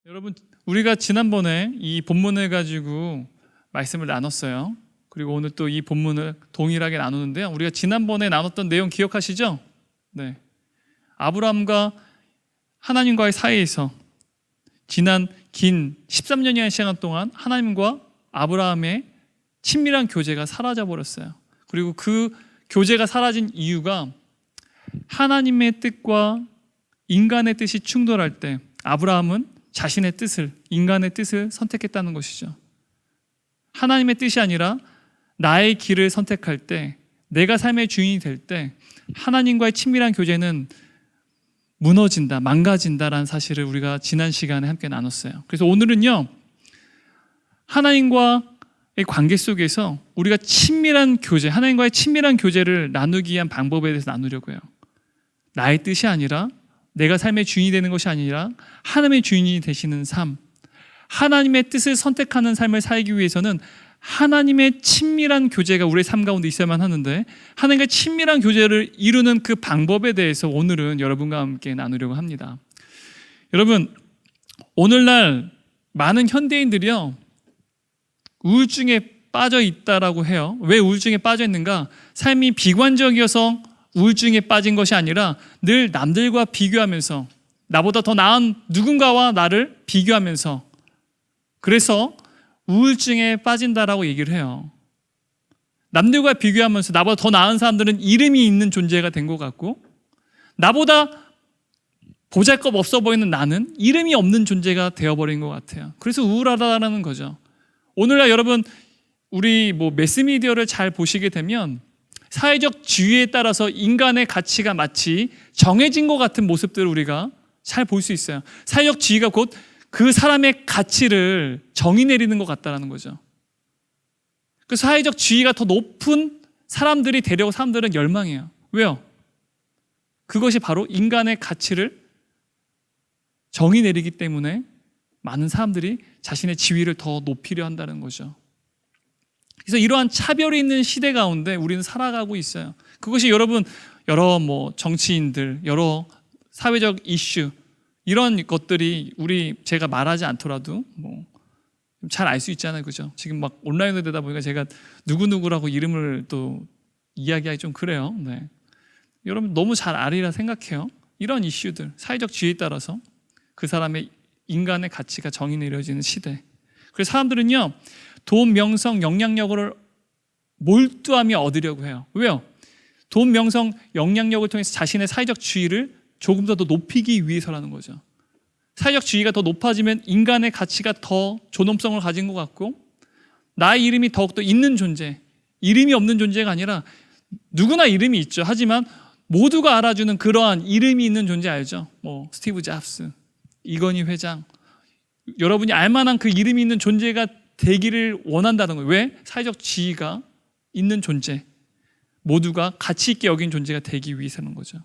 여러분, 우리가 지난번에 이 본문을 가지고 말씀을 나눴어요. 그리고 오늘 또 이 본문을 동일하게 나누는데요. 우리가 지난번에 나눴던 내용 기억하시죠? 네. 아브라함과 하나님과의 사이에서 지난 긴 13년이라는 시간 동안 하나님과 아브라함의 친밀한 교제가 사라져 버렸어요. 그리고 그 교제가 사라진 이유가 하나님의 뜻과 인간의 뜻이 충돌할 때 아브라함은 자신의 뜻을, 인간의 뜻을 선택했다는 것이죠. 하나님의 뜻이 아니라 나의 길을 선택할 때, 내가 삶의 주인이 될 때 하나님과의 친밀한 교제는 무너진다, 망가진다라는 사실을 우리가 지난 시간에 함께 나눴어요. 그래서 오늘은요, 하나님과의 관계 속에서 우리가 친밀한 교제, 하나님과의 친밀한 교제를 나누기 위한 방법에 대해서 나누려고 해요. 나의 뜻이 아니라, 내가 삶의 주인이 되는 것이 아니라 하나님의 주인이 되시는 삶, 하나님의 뜻을 선택하는 삶을 살기 위해서는 하나님의 친밀한 교제가 우리의 삶 가운데 있어야만 하는데, 하나님과 친밀한 교제를 이루는 그 방법에 대해서 오늘은 여러분과 함께 나누려고 합니다. 여러분, 오늘날 많은 현대인들이요, 우울증에 빠져 있다라고 해요. 왜 우울증에 빠져 있는가? 삶이 비관적이어서 우울증에 빠진 것이 아니라 늘 남들과 비교하면서, 나보다 더 나은 누군가와 나를 비교하면서, 그래서 우울증에 빠진다라고 얘기를 해요. 남들과 비교하면서 나보다 더 나은 사람들은 이름이 있는 존재가 된 것 같고, 나보다 보잘것 없어 보이는 나는 이름이 없는 존재가 되어버린 것 같아요. 그래서 우울하다라는 거죠. 오늘날 여러분, 우리 매스미디어를 잘 보시게 되면 사회적 지위에 따라서 인간의 가치가 마치 정해진 것 같은 모습들을 우리가 잘 볼 수 있어요. 사회적 지위가 곧 그 사람의 가치를 정의 내리는 것 같다는 거죠. 그 사회적 지위가 더 높은 사람들이 되려고 사람들은 열망해요. 왜요? 그것이 바로 인간의 가치를 정의 내리기 때문에 많은 사람들이 자신의 지위를 더 높이려 한다는 거죠. 그래서 이러한 차별이 있는 시대 가운데 우리는 살아가고 있어요. 그것이 여러분, 여러 정치인들, 여러 사회적 이슈, 이런 것들이 제가 말하지 않더라도 잘 알 수 있잖아요. 그죠? 지금 막 온라인으로 되다 보니까 제가 누구누구라고 이름을 또 이야기하기 좀 그래요. 네. 여러분 너무 잘 아리라 생각해요. 이런 이슈들, 사회적 지위에 따라서 그 사람의 인간의 가치가 정의 내려지는 시대. 그래서 사람들은요, 돈, 명성, 영향력을 몰두하며 얻으려고 해요. 왜요? 돈, 명성, 영향력을 통해서 자신의 사회적 지위를 조금 더 높이기 위해서라는 거죠. 사회적 지위가 더 높아지면 인간의 가치가 더 존엄성을 가진 것 같고, 나의 이름이 더욱더 있는 존재, 이름이 없는 존재가 아니라 누구나 이름이 있죠. 하지만 모두가 알아주는 그러한 이름이 있는 존재 알죠? 스티브 잡스, 이건희 회장, 여러분이 알만한 그 이름이 있는 존재가 되기를 원한다는 거예요. 왜? 사회적 지위가 있는 존재, 모두가 가치 있게 여긴 존재가 되기 위해서는 거죠.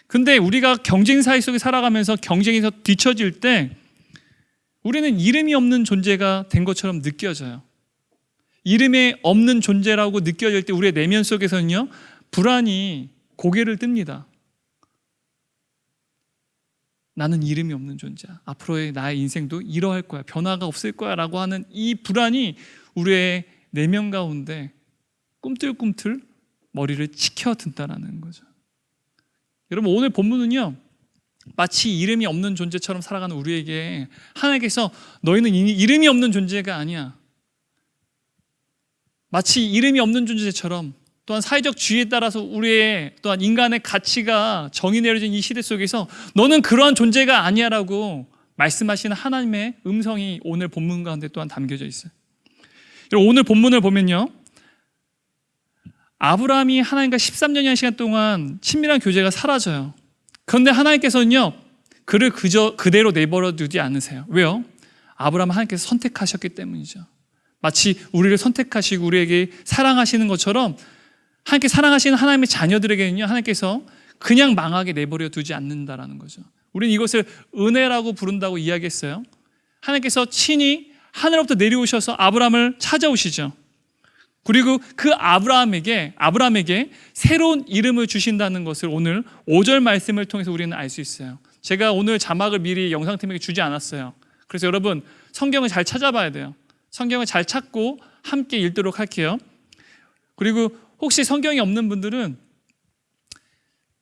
근데 우리가 경쟁 사회 속에 살아가면서 경쟁에서 뒤처질 때 우리는 이름이 없는 존재가 된 것처럼 느껴져요. 이름이 없는 존재라고 느껴질 때 우리의 내면 속에서는요, 불안이 고개를 뜹니다. 나는 이름이 없는 존재야. 앞으로의 나의 인생도 이러할 거야. 변화가 없을 거야 라고 하는 이 불안이 우리의 내면 가운데 꿈틀꿈틀 머리를 치켜든다는 거죠. 여러분, 오늘 본문은요, 마치 이름이 없는 존재처럼 살아가는 우리에게 하나님께서 너희는 이름이 없는 존재가 아니야, 마치 이름이 없는 존재처럼, 또한 사회적 지위에 따라서 우리의 또한 인간의 가치가 정의 내려진 이 시대 속에서 너는 그러한 존재가 아니야 라고 말씀하시는 하나님의 음성이 오늘 본문 가운데 또한 담겨져 있어요. 오늘 본문을 보면요, 아브라함이 하나님과 13년이라는 시간 동안 친밀한 교제가 사라져요. 그런데 하나님께서는요, 그를 그대로 내버려 두지 않으세요. 왜요? 아브라함을 하나님께서 선택하셨기 때문이죠. 마치 우리를 선택하시고 우리에게 사랑하시는 것처럼 하나님께 사랑하시는 하나님의 자녀들에게는요, 하나님께서 그냥 망하게 내버려 두지 않는다라는 거죠. 우리는 이것을 은혜라고 부른다고 이야기했어요. 하나님께서 친히 하늘로부터 내려오셔서 아브라함을 찾아오시죠. 그리고 그 아브라함에게 새로운 이름을 주신다는 것을 오늘 5절 말씀을 통해서 우리는 알 수 있어요. 제가 오늘 자막을 미리 영상팀에게 주지 않았어요. 그래서 여러분 성경을 잘 찾아봐야 돼요. 성경을 잘 찾고 함께 읽도록 할게요. 그리고 혹시 성경이 없는 분들은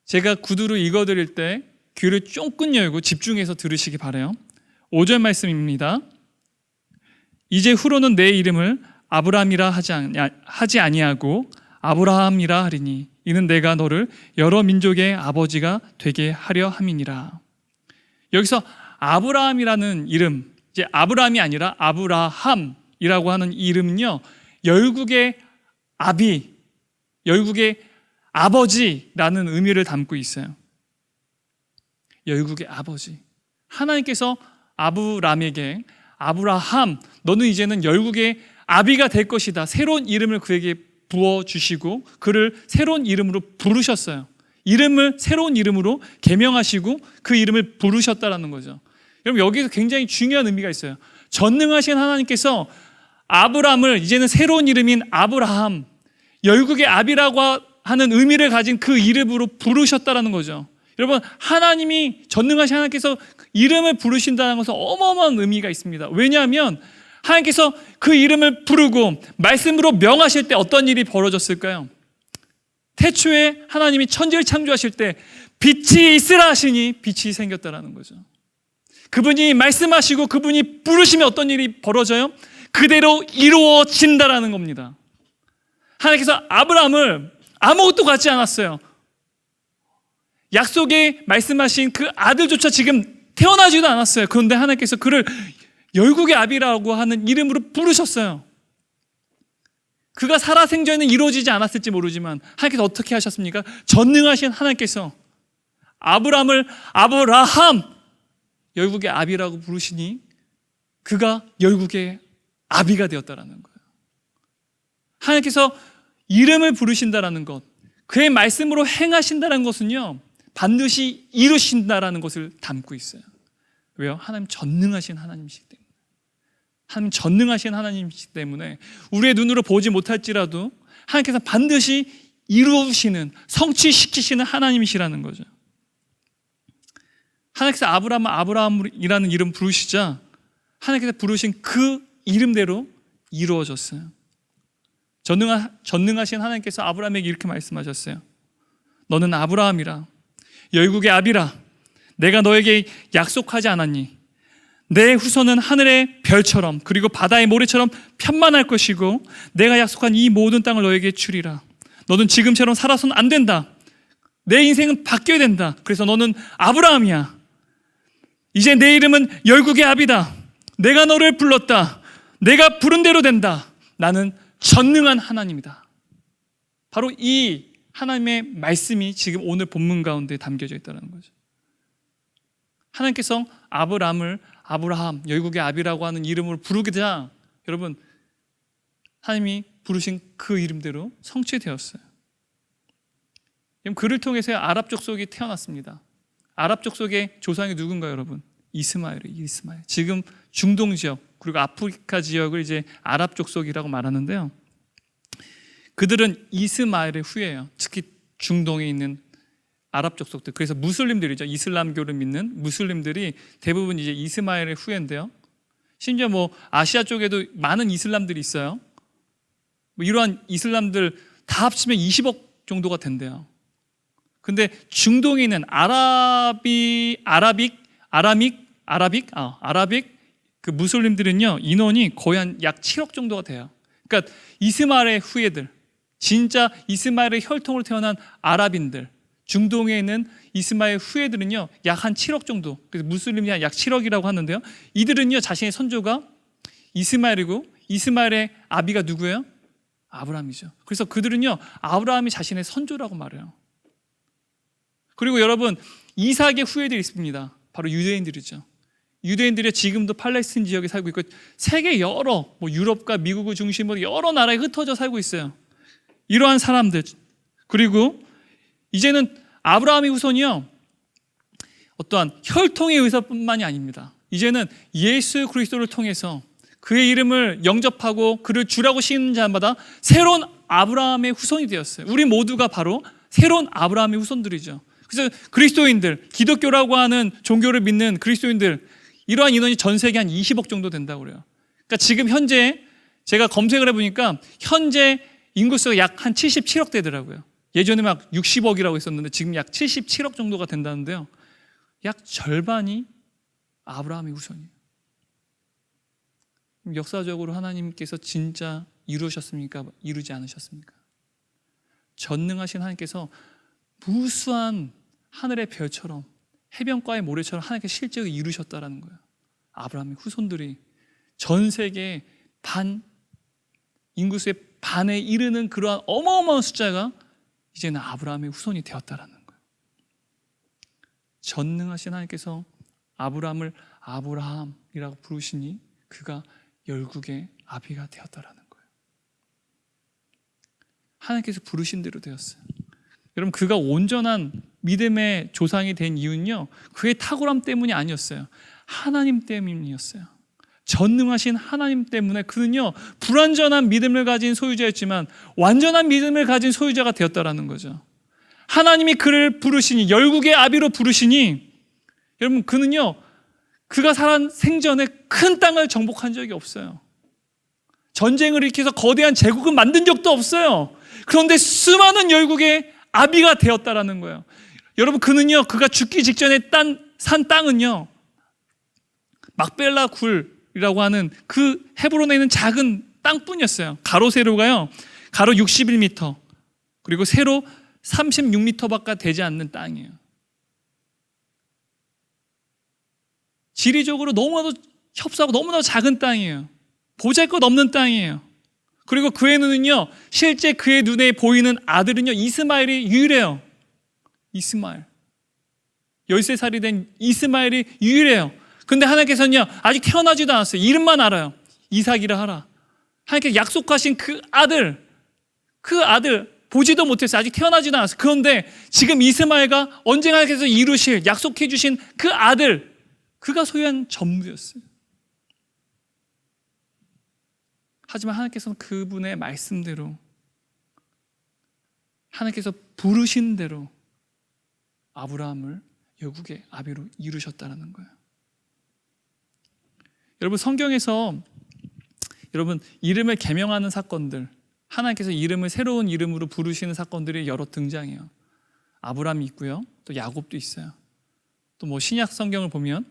제가 구두로 읽어드릴 때 귀를 쫑긋 열고 집중해서 들으시기 바라요. 5절 말씀입니다. 이제 후로는 내 이름을 아브라함이라 하지 아니하고 아브라함이라 하리니 이는 내가 너를 여러 민족의 아버지가 되게 하려 함이니라. 여기서 아브라함이라는 이름, 이제 아브라함이 아니라 아브라함이라고 하는 이름은요, 열국의 아비, 열국의 아버지라는 의미를 담고 있어요. 열국의 아버지. 하나님께서 아브람에게 아브라함, 너는 이제는 열국의 아비가 될 것이다. 새로운 이름을 그에게 부어주시고 그를 새로운 이름으로 부르셨어요. 이름을 새로운 이름으로 계명하시고 그 이름을 부르셨다라는 거죠. 여러분 여기서 굉장히 중요한 의미가 있어요. 전능하신 하나님께서 아브람을 이제는 새로운 이름인 아브라함, 열국의 아비라고 하는 의미를 가진 그 이름으로 부르셨다라는 거죠. 여러분 하나님이 전능하신 하나님께서 이름을 부르신다는 것은 어마어마한 의미가 있습니다. 왜냐하면 하나님께서 그 이름을 부르고 말씀으로 명하실 때 어떤 일이 벌어졌을까요? 태초에 하나님이 천지를 창조하실 때 빛이 있으라 하시니 빛이 생겼다라는 거죠. 그분이 말씀하시고 그분이 부르시면 어떤 일이 벌어져요? 그대로 이루어진다라는 겁니다. 하나님께서 아브라함을 아무것도 갖지 않았어요. 약속에 말씀하신 그 아들조차 지금 태어나지도 않았어요. 그런데 하나님께서 그를 열국의 아비라고 하는 이름으로 부르셨어요. 그가 살아생전에는 이루어지지 않았을지 모르지만 하나님께서 어떻게 하셨습니까? 전능하신 하나님께서 아브람을 아브라함, 열국의 아비라고 부르시니 그가 열국의 아비가 되었다라는 거예요. 하나님께서 이름을 부르신다라는 것, 그의 말씀으로 행하신다는 것은요, 반드시 이루신다라는 것을 담고 있어요. 왜요? 하나님 전능하신 하나님이시기 때문에. 하나님 전능하신 하나님이시기 때문에 우리의 눈으로 보지 못할지라도 하나님께서 반드시 이루시는, 성취시키시는 하나님이시라는 거죠. 하나님께서 아브라함이라는 이름 부르시자 하나님께서 부르신 그 이름대로 이루어졌어요. 전능하신 하나님께서 아브라함에게 이렇게 말씀하셨어요. 너는 아브라함이라, 열국의 아비라. 내가 너에게 약속하지 않았니? 내 후손은 하늘의 별처럼 그리고 바다의 모래처럼 편만할 것이고 내가 약속한 이 모든 땅을 너에게 주리라. 너는 지금처럼 살아서는 안 된다. 내 인생은 바뀌어야 된다. 그래서 너는 아브라함이야. 이제 내 이름은 열국의 아비다. 내가 너를 불렀다. 내가 부른 대로 된다. 나는 전능한 하나님이다. 바로 이 하나님의 말씀이 지금 오늘 본문 가운데 담겨져 있다는 거죠. 하나님께서 아브람을 아브라함, 열국의 아비라고 하는 이름으로 부르기자 여러분 하나님이 부르신 그 이름대로 성취되었어요. 그를 통해서 아랍 족속이 태어났습니다. 아랍 족속의 조상이 누군가요, 여러분? 이스마엘이에요. 이스마엘. 지금 중동 지역 그리고 아프리카 지역을 이제 아랍 족속이라고 말하는데요. 그들은 이스마엘의 후예예요. 특히 중동에 있는 아랍 족속들. 그래서 무슬림들이죠. 이슬람교를 믿는 무슬림들이 대부분 이제 이스마엘의 후예인데요. 심지어 뭐 아시아 쪽에도 많은 이슬람들이 있어요. 뭐 이러한 이슬람들 다 합치면 20억 정도가 된대요. 근데 중동에 있는 아라빅 그 무슬림들은요 인원이 거의 한 약 7억 정도가 돼요. 그러니까 이스마엘의 후예들, 진짜 이스마엘의 혈통으로 태어난 아랍인들, 중동에 있는 이스마엘 후예들은요 약 한 7억 정도. 그래서 무슬림이 약 7억이라고 하는데요. 이들은요 자신의 선조가 이스마엘이고 이스마엘의 아비가 누구예요? 아브라함이죠. 그래서 그들은요 아브라함이 자신의 선조라고 말해요. 그리고 여러분 이삭의 후예들이 있습니다. 바로 유대인들이죠. 유대인들이 지금도 팔레스틴 지역에 살고 있고 세계 여러 유럽과 미국을 중심으로 여러 나라에 흩어져 살고 있어요. 이러한 사람들. 그리고 이제는 아브라함의 후손이요 어떠한 혈통에 의해서뿐만이 아닙니다. 이제는 예수 그리스도를 통해서 그의 이름을 영접하고 그를 주라고 시키는 자마다 새로운 아브라함의 후손이 되었어요. 우리 모두가 바로 새로운 아브라함의 후손들이죠. 그래서 그리스도인들, 기독교라고 하는 종교를 믿는 그리스도인들, 이러한 인원이 전 세계 한 20억 정도 된다고 그래요. 그러니까 지금 현재 제가 검색을 해보니까 현재 인구수가 약 한 77억 되더라고요. 예전에 막 60억이라고 했었는데 지금 약 77억 정도가 된다는데요. 약 절반이 아브라함의 후손이에요. 역사적으로 하나님께서 진짜 이루셨습니까? 이루지 않으셨습니까? 전능하신 하나님께서 무수한 하늘의 별처럼 해변가의 모래처럼 하나님께서 실제로 이루셨다라는 거예요. 아브라함의 후손들이 전 세계 인구수의 반에 이르는 그러한 어마어마한 숫자가 이제는 아브라함의 후손이 되었다라는 거예요. 전능하신 하나님께서 아브라함을 아브라함이라고 부르시니 그가 열국의 아비가 되었다라는 거예요. 하나님께서 부르신 대로 되었어요. 여러분, 그가 온전한 믿음의 조상이 된 이유는요, 그의 탁월함 때문이 아니었어요. 하나님 때문이었어요. 전능하신 하나님 때문에 그는요, 불완전한 믿음을 가진 소유자였지만 완전한 믿음을 가진 소유자가 되었다라는 거죠. 하나님이 그를 부르시니, 열국의 아비로 부르시니, 여러분, 그는요, 그가 살아 생전에 큰 땅을 정복한 적이 없어요. 전쟁을 일으켜서 거대한 제국을 만든 적도 없어요. 그런데 수많은 열국의 아비가 되었다라는 거예요. 여러분, 그는요, 그가 죽기 직전에 산 땅은요, 막벨라 굴이라고 하는 그 헤브론에 있는 작은 땅뿐이었어요. 가로 세로가요, 가로 61m, 그리고 세로 36m밖에 되지 않는 땅이에요. 지리적으로 너무나도 협소하고 너무나도 작은 땅이에요. 보잘것없는 땅이에요. 그리고 그의 눈은요, 실제 그의 눈에 보이는 아들은요, 이스마엘이 유일해요. 이스마엘, 13살이 된 이스마엘이 유일해요. 근데 하나님께서는요, 아직 태어나지도 않았어요. 이름만 알아요. 이삭이라 하라. 하나님께서 약속하신 그 아들 보지도 못했어요. 아직 태어나지도 않았어요. 그런데 지금 이스마엘과 언젠가 하나님께서 이루실, 약속해 주신 그 아들, 그가 소유한 전부였어요. 하지만 하나님께서는 그분의 말씀대로, 하나님께서 부르신 대로 아브라함을 열국의 아비로 이루셨다는 거예요. 여러분, 성경에서 여러분 이름을 개명하는 사건들, 하나님께서 이름을 새로운 이름으로 부르시는 사건들이 여러 등장해요. 아브라함이 있고요, 또 야곱도 있어요. 또 뭐 신약 성경을 보면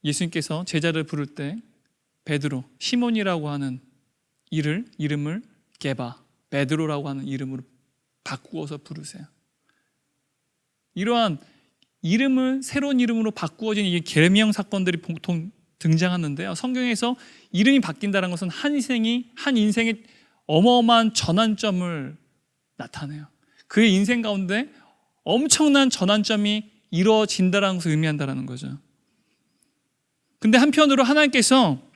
예수님께서 제자를 부를 때 베드로, 시몬이라고 하는 이름을 게바, 베드로라고 하는 이름으로 바꾸어서 부르세요. 이러한 이름을 새로운 이름으로 바꾸어진 이 계명 사건들이 보통 등장하는데요, 성경에서 이름이 바뀐다는 것은 한 인생의 어마어마한 전환점을 나타내요. 그의 인생 가운데 엄청난 전환점이 이루어진다는 것을 의미한다는 거죠. 근데 한편으로 하나님께서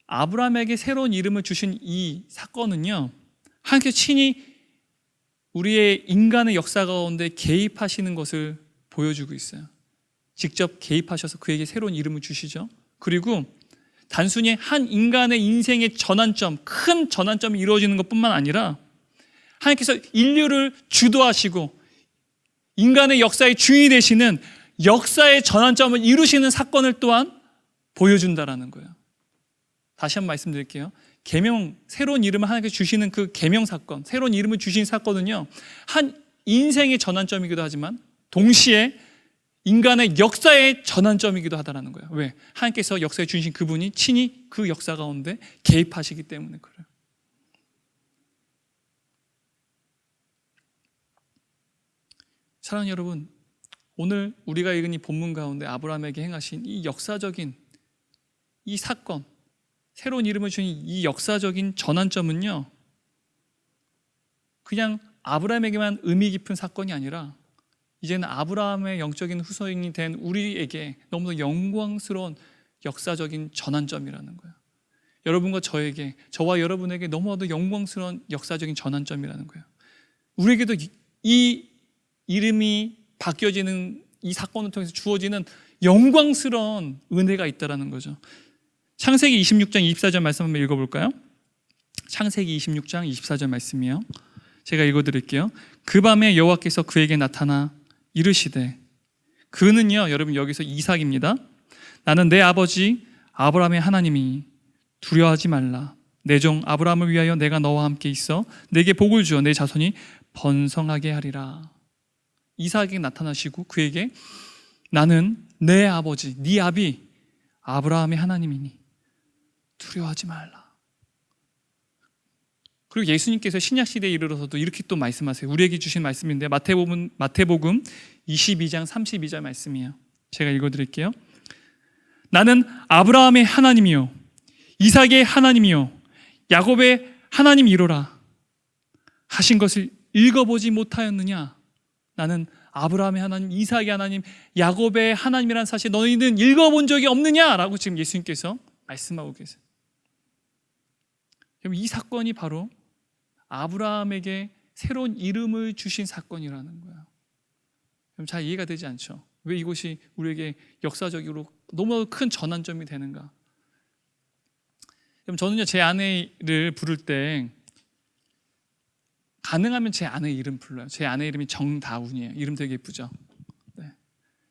아브라함에게 새로운 이름을 주신 이 사건은요, 하나님께서 친히 우리의 인간의 역사 가운데 개입하시는 것을 보여주고 있어요. 직접 개입하셔서 그에게 새로운 이름을 주시죠. 그리고 단순히 한 인간의 인생의 전환점, 큰 전환점이 이루어지는 것뿐만 아니라 하나님께서 인류를 주도하시고 인간의 역사의 주인이 되시는 역사의 전환점을 이루시는 사건을 또한 보여준다라는 거예요. 다시 한번 말씀드릴게요. 계명, 새로운 이름을 하나님께서 주시는 그 계명 사건, 새로운 이름을 주신 사건은요, 한 인생의 전환점이기도 하지만 동시에 인간의 역사의 전환점이기도 하다라는 거예요. 왜? 하나님께서 역사에 주신 그분이 친히 그 역사 가운데 개입하시기 때문에 그래요. 사랑하는 여러분, 오늘 우리가 읽은 이 본문 가운데 아브라함에게 행하신 이 역사적인 이 사건, 새로운 이름을 주신 이 역사적인 전환점은요, 그냥 아브라함에게만 의미 깊은 사건이 아니라 이제는 아브라함의 영적인 후손이 된 우리에게 너무나 영광스러운 역사적인 전환점이라는 거예요. 여러분과 저에게, 저와 여러분에게 너무나도 영광스러운 역사적인 전환점이라는 거예요. 우리에게도 이 이름이 바뀌어지는 이 사건을 통해서 주어지는 영광스러운 은혜가 있다는 거죠. 창세기 26장 24절 말씀 한번 읽어볼까요? 창세기 26장 24절 말씀이요, 제가 읽어드릴게요. 그 밤에 여호와께서 그에게 나타나 이르시되 그는요, 여러분 여기서 이삭입니다. 나는 내 아버지 아브라함의 하나님이니 두려워하지 말라. 내 종 아브라함을 위하여 내가 너와 함께 있어 내게 복을 주어 내 자손이 번성하게 하리라. 이삭에게 나타나시고 그에게 나는 내 아버지, 네 아비 아브라함의 하나님이니 두려워하지 말라. 그리고 예수님께서 신약시대에 이르러서도 이렇게 또 말씀하세요. 우리에게 주신 말씀인데 마태복음 22장 32절 말씀이에요. 제가 읽어드릴게요. 나는 아브라함의 하나님이요 이삭의 하나님이요 야곱의 하나님이로라 하신 것을 읽어보지 못하였느냐. 나는 아브라함의 하나님, 이삭의 하나님, 야곱의 하나님이라는 사실 너희는 읽어본 적이 없느냐라고 지금 예수님께서 말씀하고 계세요. 이 사건이 바로 아브라함에게 새로운 이름을 주신 사건이라는 거예요. 잘 이해가 되지 않죠? 왜 이것이 우리에게 역사적으로 너무 큰 전환점이 되는가? 저는요, 제 아내를 부를 때 가능하면 제 아내 이름 불러요. 제 아내 이름이 정다운이에요. 이름 되게 예쁘죠? 네.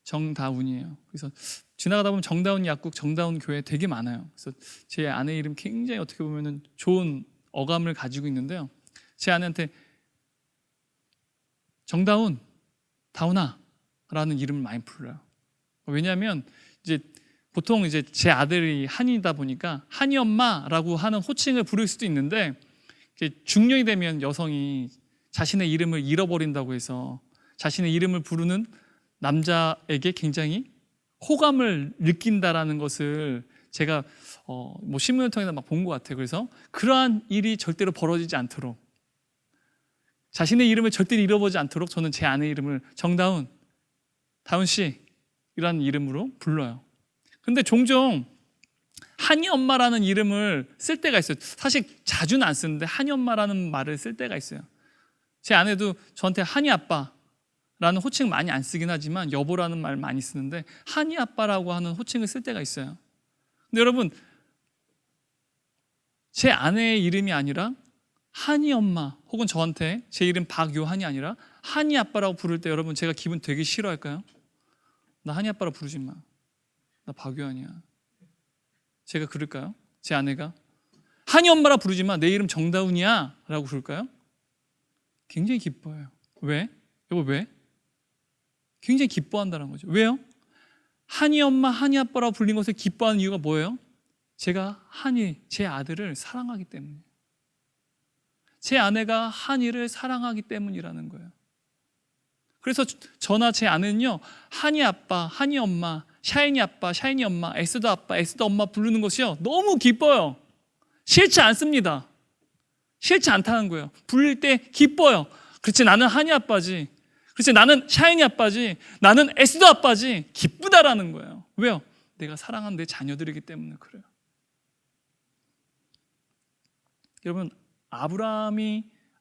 정다운이에요. 그래서 지나가다 보면 정다운 약국, 정다운 교회 되게 많아요. 그래서 제 아내 이름 굉장히 어떻게 보면은 좋은 어감을 가지고 있는데요. 제 아내한테 정다운, 다운아 라는 이름을 많이 불러요. 왜냐하면 이제 보통 이제 제 아들이 한이다 보니까 한이 엄마라고 하는 호칭을 부를 수도 있는데 중년이 되면 여성이 자신의 이름을 잃어버린다고 해서 자신의 이름을 부르는 남자에게 굉장히 호감을 느낀다라는 것을 제가 뭐 신문을 통해서 막 본 것 같아요. 그래서 그러한 일이 절대로 벌어지지 않도록 자신의 이름을 절대로 잃어버리지 않도록 저는 제 아내 이름을 정다운, 다운 씨이라는 이름으로 불러요. 근데 종종 한이 엄마라는 이름을 쓸 때가 있어요. 사실 자주는 안 쓰는데 한이 엄마라는 말을 쓸 때가 있어요. 제 아내도 저한테 한이 아빠라는 호칭 많이 안 쓰긴 하지만 여보라는 말 많이 쓰는데 한이 아빠라고 하는 호칭을 쓸 때가 있어요. 근데 여러분, 제 아내의 이름이 아니라 한이 엄마 혹은 저한테 제 이름 박요한이 아니라 한이 아빠라고 부를 때 여러분 제가 기분 되게 싫어할까요? 나 한이 아빠라고 부르지 마. 나 박요한이야. 제가 그럴까요? 제 아내가 한이 엄마라 부르지 마. 내 이름 정다운이야 라고 부를까요? 굉장히 기뻐해요. 왜? 여보 왜? 굉장히 기뻐한다는 거죠. 왜요? 한이 엄마, 한이 아빠라고 불린 것을 기뻐하는 이유가 뭐예요? 제가 한이, 제 아들을 사랑하기 때문이에요. 제 아내가 한이를 사랑하기 때문이라는 거예요. 그래서 저나 제 아내는요, 한이 아빠, 한이 엄마, 샤이니 아빠, 샤이니 엄마, 에스더 아빠, 에스더 엄마 부르는 것이요 너무 기뻐요. 싫지 않습니다. 싫지 않다는 거예요. 부를 때 기뻐요. 그렇지, 나는 한이 아빠지, 그렇지, 나는 샤이니 아빠지, 나는 에스더 아빠지, 기쁘다라는 거예요. 왜요? 내가 사랑하는 내 자녀들이기 때문에 그래요. 여러분,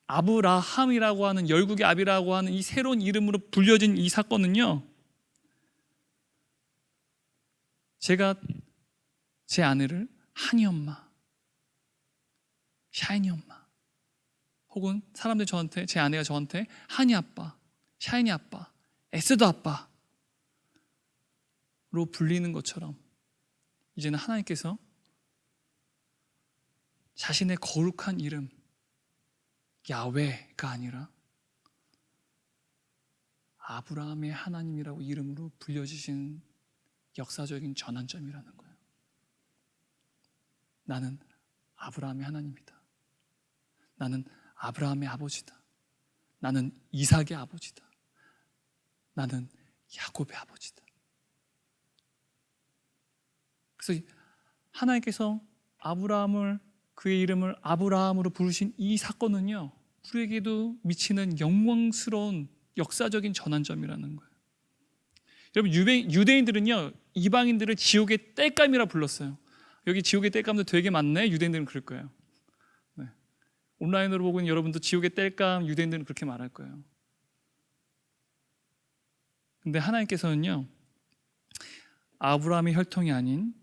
아브라함이라고 하는, 열국의 아비라고 하는 이 새로운 이름으로 불려진 이 사건은요, 제가 제 아내를 한이 엄마, 샤이니 엄마, 혹은 사람들이 저한테, 제 아내가 저한테 한이 아빠, 샤이니 아빠, 에스더 아빠로 불리는 것처럼 이제는 하나님께서 자신의 거룩한 이름 야훼가 아니라 아브라함의 하나님이라고 이름으로 불려주신 역사적인 전환점이라는 거예요. 나는 아브라함의 하나님이다. 나는 아브라함의 아버지다. 나는 이삭의 아버지다. 나는 야곱의 아버지다. 그래서 하나님께서 아브라함을, 그의 이름을 아브라함으로 부르신 이 사건은요, 우리에게도 미치는 영광스러운 역사적인 전환점이라는 거예요. 여러분, 유대인들은요, 이방인들을 지옥의 땔감이라 불렀어요. 여기 지옥의 땔감도 되게 많네. 유대인들은 그럴 거예요. 네. 온라인으로 보고 있는 여러분도 지옥의 땔감, 유대인들은 그렇게 말할 거예요. 근데 하나님께서는요, 아브라함의 혈통이 아닌,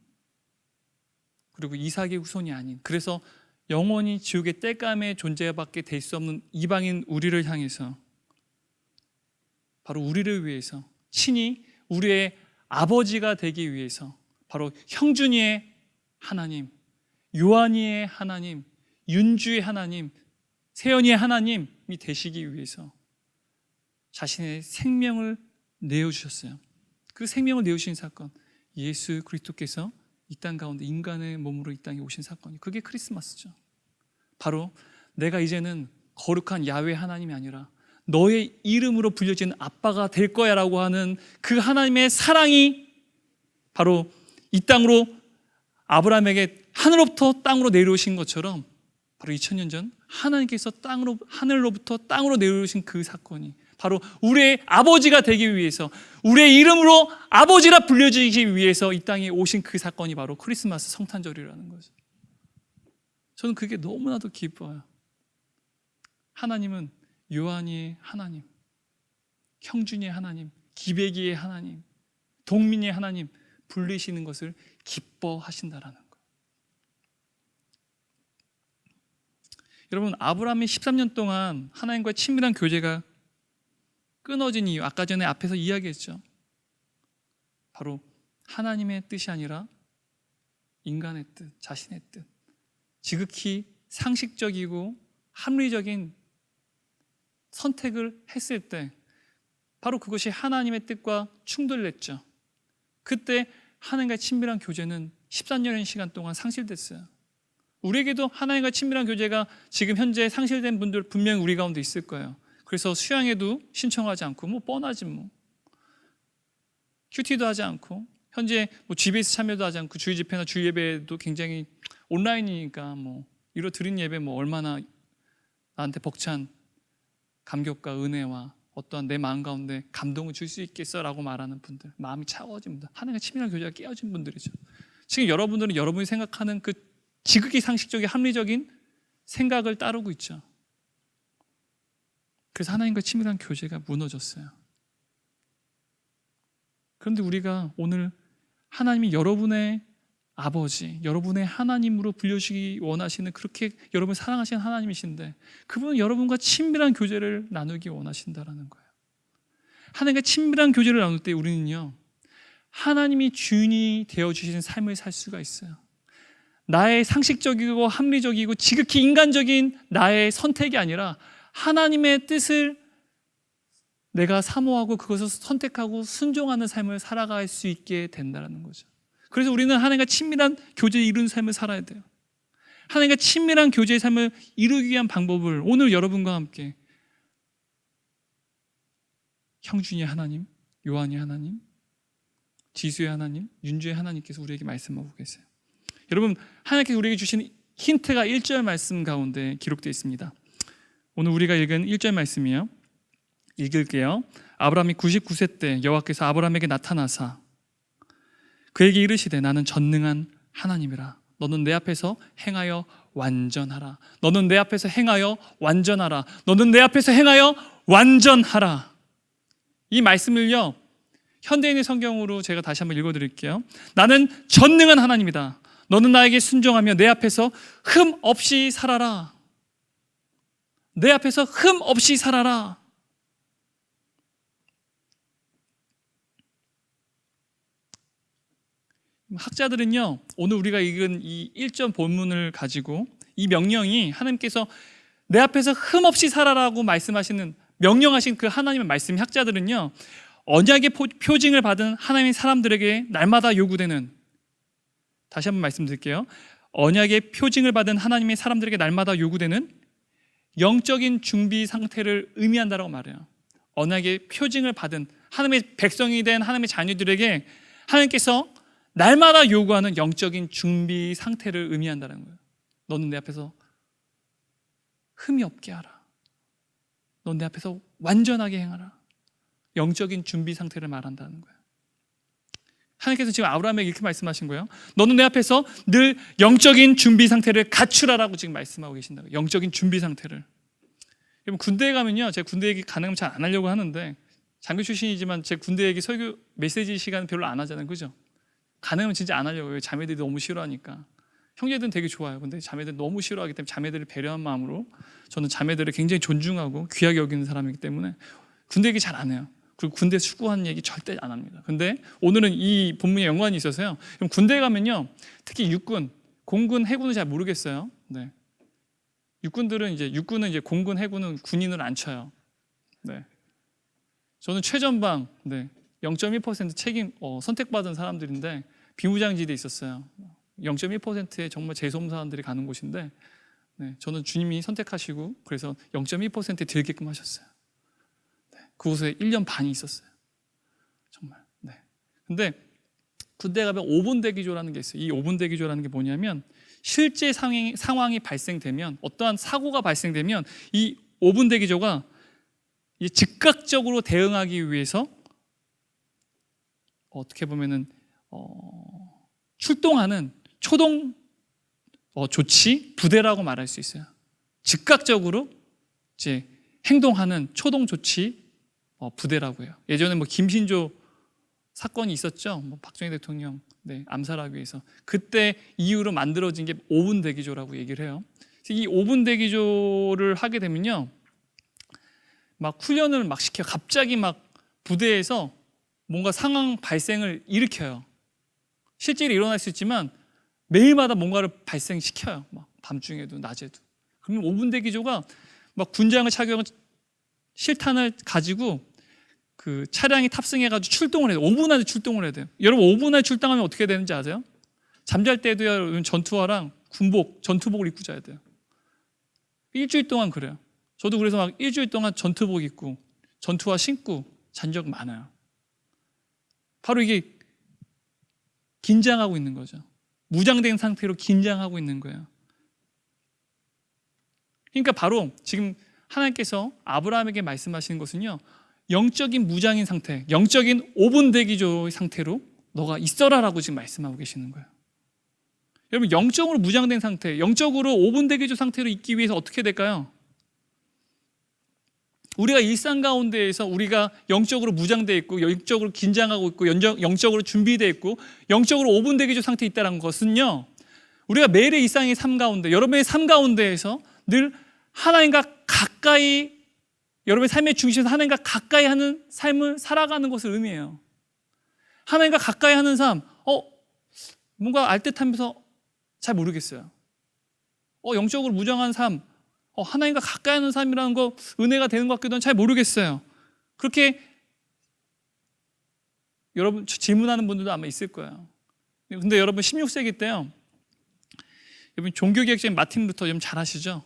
그리고 이삭의 후손이 아닌, 그래서 영원히 지옥의 땔감의 존재밖에 될 수 없는 이방인 우리를 향해서, 바로 우리를 위해서 친히 우리의 아버지가 되기 위해서 바로 형준이의 하나님, 요한이의 하나님, 윤주의 하나님, 세연이의 하나님이 되시기 위해서 자신의 생명을 내어주셨어요. 그 생명을 내어주신 사건, 예수 그리스도께서 이 땅 가운데 인간의 몸으로 이 땅에 오신 사건이, 그게 크리스마스죠. 바로 내가 이제는 거룩한 야훼 하나님이 아니라 너의 이름으로 불려진 아빠가 될 거야 라고 하는 그 하나님의 사랑이 바로 이 땅으로 아브라함에게 하늘로부터 땅으로 내려오신 것처럼 바로 2000년 전 하나님께서 하늘로부터 땅으로 내려오신 그 사건이 바로 우리의 아버지가 되기 위해서, 우리의 이름으로 아버지라 불려지기 위해서 이 땅에 오신 그 사건이 바로 크리스마스 성탄절이라는 거죠. 저는 그게 너무나도 기뻐요. 하나님은 요한이의 하나님, 형준이의 하나님, 기백이의 하나님, 동민의 하나님 불리시는 것을 기뻐하신다라는 거예요. 여러분, 아브라함이 13년 동안 하나님과의 친밀한 교제가 끊어진 이유, 아까 전에 앞에서 이야기했죠. 바로 하나님의 뜻이 아니라 인간의 뜻, 자신의 뜻, 지극히 상식적이고 합리적인 선택을 했을 때 바로 그것이 하나님의 뜻과 충돌했죠. 그때 하나님과 친밀한 교제는 13년의 시간 동안 상실됐어요. 우리에게도 하나님과 친밀한 교제가 지금 현재 상실된 분들 분명히 우리 가운데 있을 거예요. 그래서 수양에도 신청하지 않고 뭐 뻔하지 뭐 큐티도 하지 않고 현재 뭐 GBS 참여도 하지 않고 주일 집회나 주일 예배도 굉장히 온라인이니까 뭐 이로 드린 예배 뭐 얼마나 나한테 벅찬 감격과 은혜와 어떠한 내 마음 가운데 감동을 줄 수 있겠어라고 말하는 분들, 마음이 차가워진 분들, 하나님과 친밀한 교제가 깨어진 분들이죠. 지금 여러분들은 여러분이 생각하는 그 지극히 상식적인 합리적인 생각을 따르고 있죠. 그래서 하나님과 친밀한 교제가 무너졌어요. 그런데 우리가 오늘 하나님이 여러분의 아버지, 여러분의 하나님으로 불려주시기 원하시는, 그렇게 여러분을 사랑하시는 하나님이신데 그분은 여러분과 친밀한 교제를 나누기 원하신다라는 거예요. 하나님과 친밀한 교제를 나눌 때 우리는요, 하나님이 주인이 되어주시는 삶을 살 수가 있어요. 나의 상식적이고 합리적이고 지극히 인간적인 나의 선택이 아니라 하나님의 뜻을 내가 사모하고 그것을 선택하고 순종하는 삶을 살아갈 수 있게 된다는 거죠. 그래서 우리는 하나님과 친밀한 교제를 이루는 삶을 살아야 돼요. 하나님과 친밀한 교제의 삶을 이루기 위한 방법을 오늘 여러분과 함께 형준이의 하나님, 요한의 하나님, 지수의 하나님, 윤주의 하나님께서 우리에게 말씀하고 계세요. 여러분, 하나님께서 우리에게 주신 힌트가 1절 말씀 가운데 기록되어 있습니다. 오늘 우리가 읽은 1절 말씀이에요. 읽을게요. 아브라함이 99세 때 여호와께서 아브라함에게 나타나사 그에게 이르시되 나는 전능한 하나님이라. 너는 내 앞에서 행하여 완전하라. 너는 내 앞에서 행하여 완전하라. 너는 내 앞에서 행하여 완전하라. 이 말씀을요, 현대인의 성경으로 제가 다시 한번 읽어드릴게요. 나는 전능한 하나님이다. 너는 나에게 순종하며 내 앞에서 흠 없이 살아라. 내 앞에서 흠 없이 살아라. 학자들은요, 오늘 우리가 읽은 이 1절 본문을 가지고 이 명령이 하나님께서 내 앞에서 흠 없이 살아라고 말씀하시는, 명령하신 그 하나님의 말씀, 학자들은요, 언약의 표징을 받은 하나님의 사람들에게 날마다 요구되는, 다시 한번 말씀드릴게요. 언약의 표징을 받은 하나님의 사람들에게 날마다 요구되는 영적인 준비 상태를 의미한다라고 말해요. 언약의 표징을 받은 하나님의 백성이 된 하나님의 자녀들에게 하나님께서 날마다 요구하는 영적인 준비 상태를 의미한다는 거예요. 너는 내 앞에서 흠이 없게 하라. 너는 내 앞에서 완전하게 행하라. 영적인 준비 상태를 말한다는 거예요. 하나님께서 지금 아브라함에게 이렇게 말씀하신 거예요. 너는 내 앞에서 늘 영적인 준비 상태를 갖추라라고 지금 말씀하고 계신다고요. 영적인 준비 상태를. 여러분, 군대에 가면요, 제가 군대 얘기 가능하면 잘 안 하려고 하는데, 장교 출신이지만 제 군대 얘기 설교 메시지 시간 별로 안 하잖아요, 그죠? 가능하면 진짜 안 하려고요. 자매들이 너무 싫어하니까. 형제들은 되게 좋아요. 근데 자매들은 너무 싫어하기 때문에 자매들을 배려한 마음으로, 저는 자매들을 굉장히 존중하고 귀하게 여기는 사람이기 때문에 군대 얘기 잘 안 해요. 그리고 군대 수고하는 얘기 절대 안 합니다. 근데 오늘은 이 본문에 연관이 있어서요. 그럼 군대에 가면요, 특히 육군, 공군, 해군은 잘 모르겠어요. 네. 육군은 이제 공군, 해군은 군인을 안 쳐요. 네. 저는 최전방, 네, 0.1% 선택받은 사람들인데 비무장지대에 있었어요. 0.1%의 정말 재수없는 사람들이 가는 곳인데, 네, 저는 주님이 선택하시고 그래서 0.1%에 들게끔 하셨어요. 네, 그곳에 1년 반이 있었어요. 정말. 네. 근데 군대 가면 5분 대기조라는 게 있어요. 이 5분 대기조라는 게 뭐냐면, 실제 상황이 발생되면, 어떠한 사고가 발생되면 이 5분 대기조가 즉각적으로 대응하기 위해서 어떻게 보면은 출동하는 초동 조치 부대라고 말할 수 있어요. 즉각적으로 이제 행동하는 초동 조치 부대라고 해요. 예전에 김신조 사건이 있었죠. 박정희 대통령 암살하기 위해서, 그때 이후로 만들어진 게 5분 대기조라고 얘기를 해요. 이 5분 대기조를 하게 되면요, 막 훈련을 막 시켜요. 갑자기 막 부대에서 뭔가 상황 발생을 일으켜요. 실제로 일어날 수 있지만 매일마다 뭔가를 발생시켜요. 막 밤중에도 낮에도. 그러면 5분 대기조가 막 군장을 착용한 실탄을 가지고 그 차량에 탑승해가지고 출동을 해요. 5분 안에 출동을 해야 돼요. 여러분 5분 안에 출동하면 어떻게 되는지 아세요? 잠잘 때도요, 전투화랑 군복, 전투복을 입고 자야 돼요. 일주일 동안 그래요. 저도 그래서 막 일주일 동안 전투복 입고 전투화 신고 잔 적 많아요. 바로 이게 긴장하고 있는 거죠. 무장된 상태로 긴장하고 있는 거예요. 그러니까 바로 지금 하나님께서 아브라함에게 말씀하시는 것은요, 영적인 무장인 상태, 영적인 5분 대기조의 상태로 너가 있어라라고 지금 말씀하고 계시는 거예요. 여러분, 영적으로 무장된 상태, 영적으로 5분 대기조 상태로 있기 위해서 어떻게 될까요? 우리가 일상 가운데에서 우리가 영적으로 무장되어 있고, 영적으로 긴장하고 있고, 영적으로 준비되어 있고, 영적으로 5분 대기조 상태에 있다는 것은요, 우리가 매일의 일상의 삶 가운데, 여러분의 삶 가운데에서 늘 하나님과 가까이, 여러분의 삶의 중심에서 하나님과 가까이 하는 삶을 살아가는 것을 의미해요. 하나님과 가까이 하는 삶, 뭔가 알듯하면서 잘 모르겠어요. 영적으로 무장한 삶, 하나님과 가까이 하는 삶이라는 거 은혜가 되는 것 같기도 한데 잘 모르겠어요. 그렇게 여러분 질문하는 분들도 아마 있을 거예요. 근데 여러분 16세기 때요, 여러분 종교개혁자인 마틴 루터 여러분 잘 아시죠?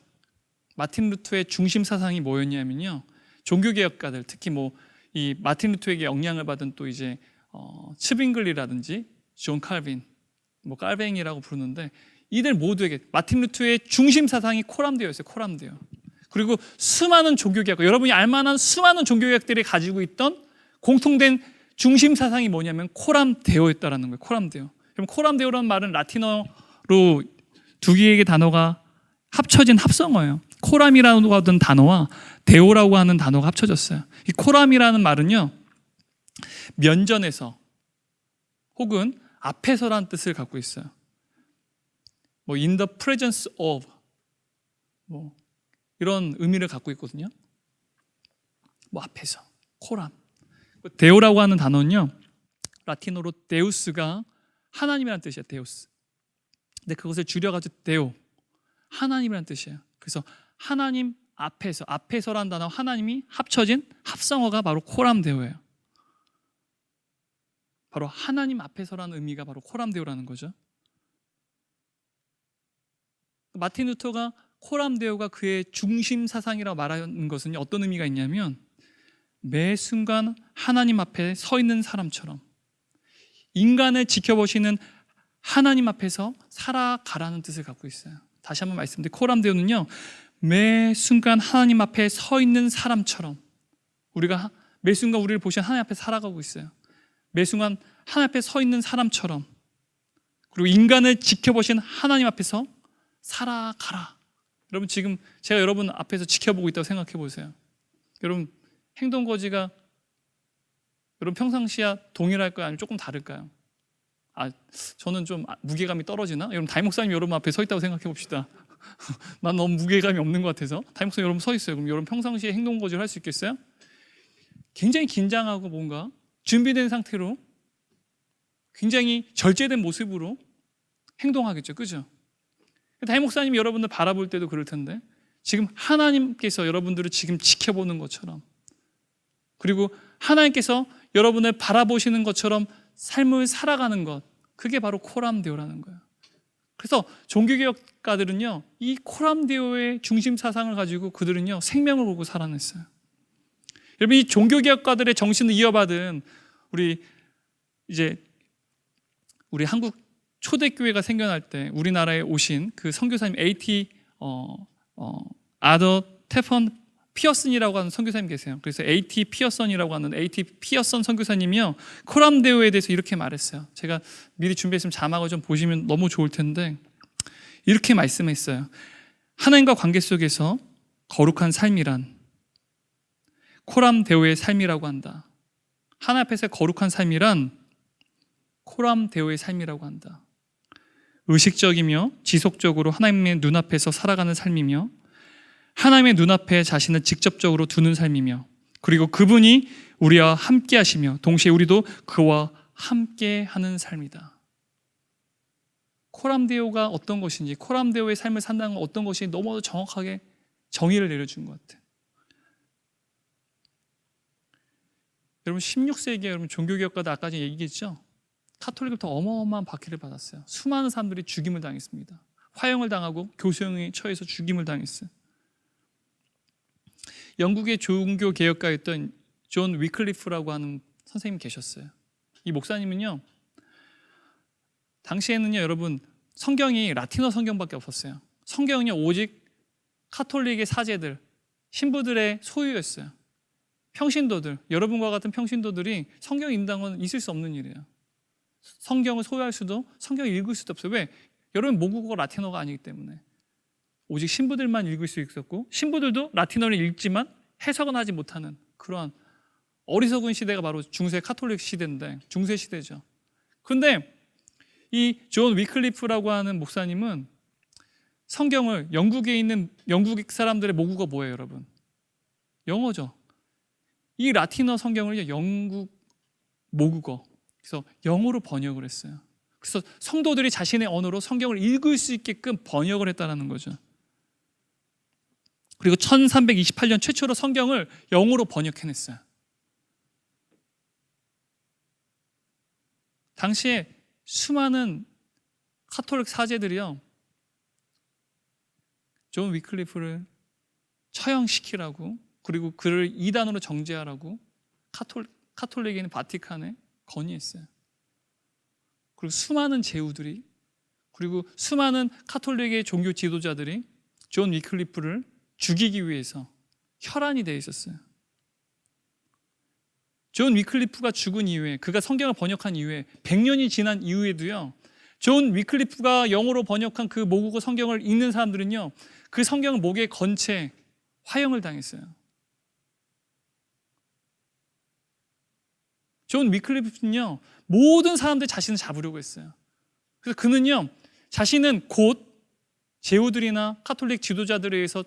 마틴 루터의 중심 사상이 뭐였냐면요, 종교개혁가들, 특히 이 마틴 루터에게 영향을 받은 또 이제 츠빙글리라든지 존 칼빈, 깔뱅이라고 부르는데, 이들 모두에게 마틴 루터의 중심 사상이 코람되어 있어요. 코람되어. 그리고 수많은 종교개혁, 여러분이 알만한 수많은 종교개혁들이 가지고 있던 공통된 중심 사상이 뭐냐면 코람데오였다라는 거예요. 코람데오. 그럼 코람데오라는 말은 라틴어로 두 개의 단어가 합쳐진 합성어예요. 코람이라고 하던 단어와 데오라고 하는 단어가 합쳐졌어요. 이 코람이라는 말은요, 면전에서 혹은 앞에서라는 뜻을 갖고 있어요. in the presence of 이런 의미를 갖고 있거든요. 앞에서 코람. 데오라고 하는 단어는요, 라틴어로 데우스가 하나님이라는 뜻이에요. 데우스. 근데 그것을 줄여가지고 데오, 하나님이라는 뜻이에요. 그래서 하나님 앞에서라는 단어, 하나님이 합쳐진 합성어가 바로 코람데오예요. 바로 하나님 앞에서라는 의미가 바로 코람데오라는 거죠. 마틴 루터가 코람데오가 그의 중심 사상이라고 말하는 것은 어떤 의미가 있냐면, 매 순간 하나님 앞에 서 있는 사람처럼 인간을 지켜보시는 하나님 앞에서 살아가라는 뜻을 갖고 있어요. 다시 한번 말씀드리면 코람데오는요, 매 순간 하나님 앞에 서 있는 사람처럼, 우리가 매 순간 우리를 보시는 하나님 앞에 살아가고 있어요. 매 순간 하나님 앞에 서 있는 사람처럼, 그리고 인간을 지켜보시는 하나님 앞에서 살아가라. 여러분, 지금 제가 여러분 앞에서 지켜보고 있다고 생각해 보세요. 여러분 행동거지가 여러분 평상시와 동일할까요? 아니면 조금 다를까요? 저는 좀 무게감이 떨어지나? 여러분 담임 목사님 여러분 앞에 서 있다고 생각해 봅시다. 난 너무 무게감이 없는 것 같아서. 담임 목사님 여러분 서 있어요. 그럼 여러분 평상시에 행동거지를 할 수 있겠어요? 굉장히 긴장하고 뭔가 준비된 상태로 굉장히 절제된 모습으로 행동하겠죠. 그죠? 담임 목사님이 여러분들 바라볼 때도 그럴 텐데 지금 하나님께서 여러분들을 지금 지켜보는 것처럼, 그리고 하나님께서 여러분을 바라보시는 것처럼 삶을 살아가는 것, 그게 바로 코람데오라는 거예요. 그래서 종교개혁가들은요, 이 코람데오의 중심 사상을 가지고 그들은요 생명을 걸고 살아냈어요. 여러분, 이 종교개혁가들의 정신을 이어받은 우리 한국 초대교회가 생겨날 때 우리나라에 오신 그 선교사님 아더 테펀 피어슨이라고 하는 선교사님 계세요. 그래서 A.T. 피어슨이라고 하는 A.T. 피어슨 선교사님이요, 코람데오에 대해서 이렇게 말했어요. 제가 미리 준비했으면 자막을 좀 보시면 너무 좋을 텐데 이렇게 말씀했어요. 하나님과 관계 속에서 거룩한 삶이란 코람데오의 삶이라고 한다. 하나님 앞에서 거룩한 삶이란 코람데오의 삶이라고 한다. 의식적이며 지속적으로 하나님의 눈앞에서 살아가는 삶이며, 하나님의 눈앞에 자신을 직접적으로 두는 삶이며, 그리고 그분이 우리와 함께 하시며 동시에 우리도 그와 함께 하는 삶이다. 코람데오가 어떤 것인지, 코람데오의 삶을 산다는 건 어떤 것인지 너무 정확하게 정의를 내려준 것 같아요. 여러분, 16세기에 여러분 종교개혁가들 아까 전에 얘기했죠? 카톨릭부터 어마어마한 박해를 받았어요. 수많은 사람들이 죽임을 당했습니다. 화형을 당하고 교수형에 처해서 죽임을 당했어요. 영국의 종교개혁가였던 존 위클리프라고 하는 선생님이 계셨어요. 이 목사님은요, 당시에는요 여러분, 성경이 라틴어 성경밖에 없었어요. 성경은요 오직 카톨릭의 사제들, 신부들의 소유였어요. 평신도들, 여러분과 같은 평신도들이 성경 읽는 건 있을 수 없는 일이에요. 성경을 소유할 수도, 성경을 읽을 수도 없어요. 왜? 여러분 모국어가 라틴어가 아니기 때문에 오직 신부들만 읽을 수 있었고, 신부들도 라틴어를 읽지만 해석은 하지 못하는 그러한 어리석은 시대가 바로 중세 카톨릭 시대인데, 중세 시대죠. 그런데 이 존 위클리프라고 하는 목사님은 성경을, 영국에 있는 영국 사람들의 모국어 뭐예요 여러분? 영어죠. 이 라틴어 성경을 영국 모국어, 그래서 영어로 번역을 했어요. 그래서 성도들이 자신의 언어로 성경을 읽을 수 있게끔 번역을 했다는 거죠. 그리고 1328년 최초로 성경을 영어로 번역해냈어요. 당시에 수많은 카톨릭 사제들이요, 존 위클리프를 처형시키라고, 그리고 그를 이단으로 정죄하라고 카톨릭에 있는 바티칸에 건의했어요. 그리고 수많은 제후들이, 그리고 수많은 카톨릭의 종교 지도자들이 존 위클리프를 죽이기 위해서 혈안이 되어 있었어요. 존 위클리프가 죽은 이후에, 그가 성경을 번역한 이후에 100년이 지난 이후에도요, 존 위클리프가 영어로 번역한 그 모국어 성경을 읽는 사람들은요, 그 성경을 목에 건 채 화형을 당했어요. 존 위클리프는요, 모든 사람들 자신을 잡으려고 했어요. 그래서 그는요, 자신은 곧 제후들이나 카톨릭 지도자들에 의해서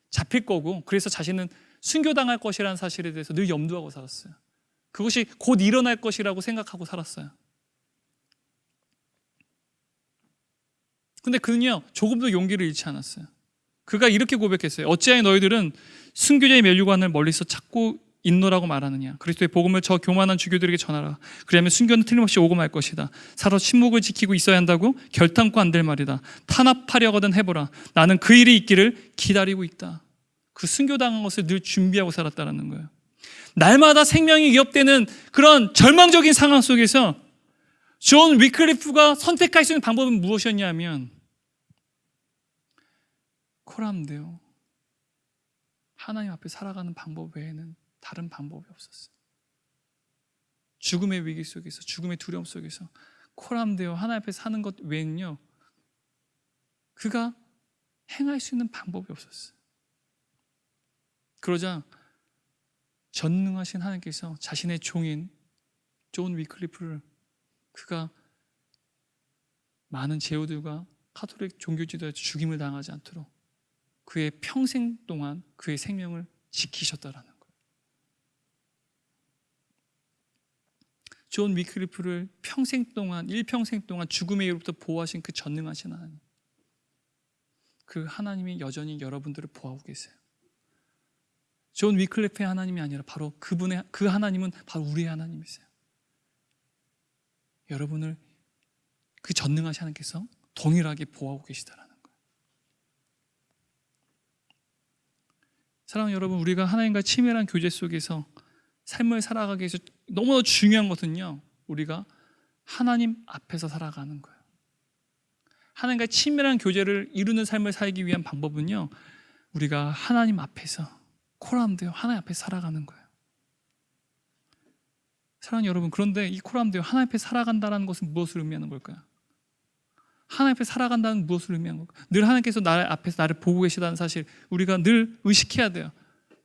잡힐 거고, 그래서 자신은 순교당할 것이라는 사실에 대해서 늘 염두하고 살았어요. 그것이 곧 일어날 것이라고 생각하고 살았어요. 근데 그는요 조금도 용기를 잃지 않았어요. 그가 이렇게 고백했어요. 어찌하여 너희들은 순교자의 면류관을 멀리서 찾고 있노라고 말하느냐. 그리스도의 복음을 저 교만한 주교들에게 전하라. 그리하면 순교는 틀림없이 오고 말 것이다. 살아 침묵을 지키고 있어야 한다고? 결탄코 안 될 말이다. 탄압하려거든 해보라. 나는 그 일이 있기를 기다리고 있다. 그 순교당한 것을 늘 준비하고 살았다는 거예요. 날마다 생명이 위협되는 그런 절망적인 상황 속에서 존 위클리프가 선택할 수 있는 방법은 무엇이었냐면 코람데오, 하나님 앞에 살아가는 방법 외에는 다른 방법이 없었어요. 죽음의 위기 속에서, 죽음의 두려움 속에서 코람데오, 하나님 앞에 사는 것 외에는요, 그가 행할 수 있는 방법이 없었어요. 그러자 전능하신 하나님께서 자신의 종인 존 위클리프를, 그가 많은 제후들과 카톨릭 종교 지도자의 죽임을 당하지 않도록 그의 평생 동안 그의 생명을 지키셨다라는 거예요. 존 위클리프를 일평생 동안 죽음의 이로부터 보호하신 그 전능하신 하나님, 그 하나님이 여전히 여러분들을 보호하고 계세요. 존 위클리프의 하나님이 아니라 바로 그 하나님은 바로 우리의 하나님이세요. 여러분을 그 전능하신 하나님께서 동일하게 보호하고 계시다라는 거예요. 사랑하는 여러분, 우리가 하나님과 친밀한 교제 속에서 삶을 살아가기 위해서 너무나 중요한 것은요, 우리가 하나님 앞에서 살아가는 거예요. 하나님과 친밀한 교제를 이루는 삶을 살기 위한 방법은요, 우리가 하나님 앞에서 코람데오 하나님 앞에서 살아가는 거예요. 사랑하는 여러분, 그런데 이 코람데오 하나님 앞에 살아간다는 것은 무엇을 의미하는 걸까요? 하나님 앞에 살아간다는 무엇을 의미하는 걸까요? 늘 하나님께서 나 앞에서 나를 보고 계시다는 사실 우리가 늘 의식해야 돼요.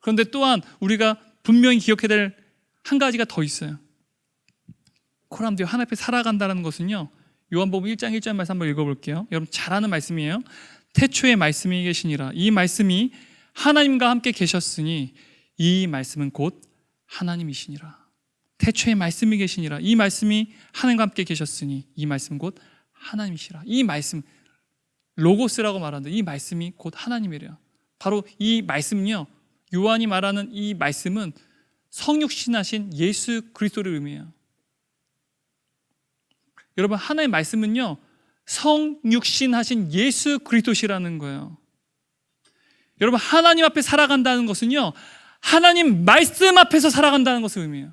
그런데 또한 우리가 분명히 기억해야 될 한 가지가 더 있어요. 코람데오 하나님 앞에 살아간다는 것은요, 요한복음 1장 1절 말씀 한번 읽어볼게요. 여러분 잘 아는 말씀이에요. 태초에 말씀이 계시니라. 이 말씀이 하나님과 함께 계셨으니 이 말씀은 곧 하나님이시니라. 태초에 말씀이 계시니라. 이 말씀이 하나님과 함께 계셨으니 이 말씀은 곧 하나님이시라. 이 말씀, 로고스라고 말하는데 이 말씀이 곧 하나님이래요. 바로 이 말씀은요, 요한이 말하는 이 말씀은 성육신하신 예수 그리스도를 의미해요. 여러분, 하나님의 말씀은요, 성육신하신 예수 그리스도시라는 거예요. 여러분, 하나님 앞에 살아간다는 것은요, 하나님 말씀 앞에서 살아간다는 것을 의미해요.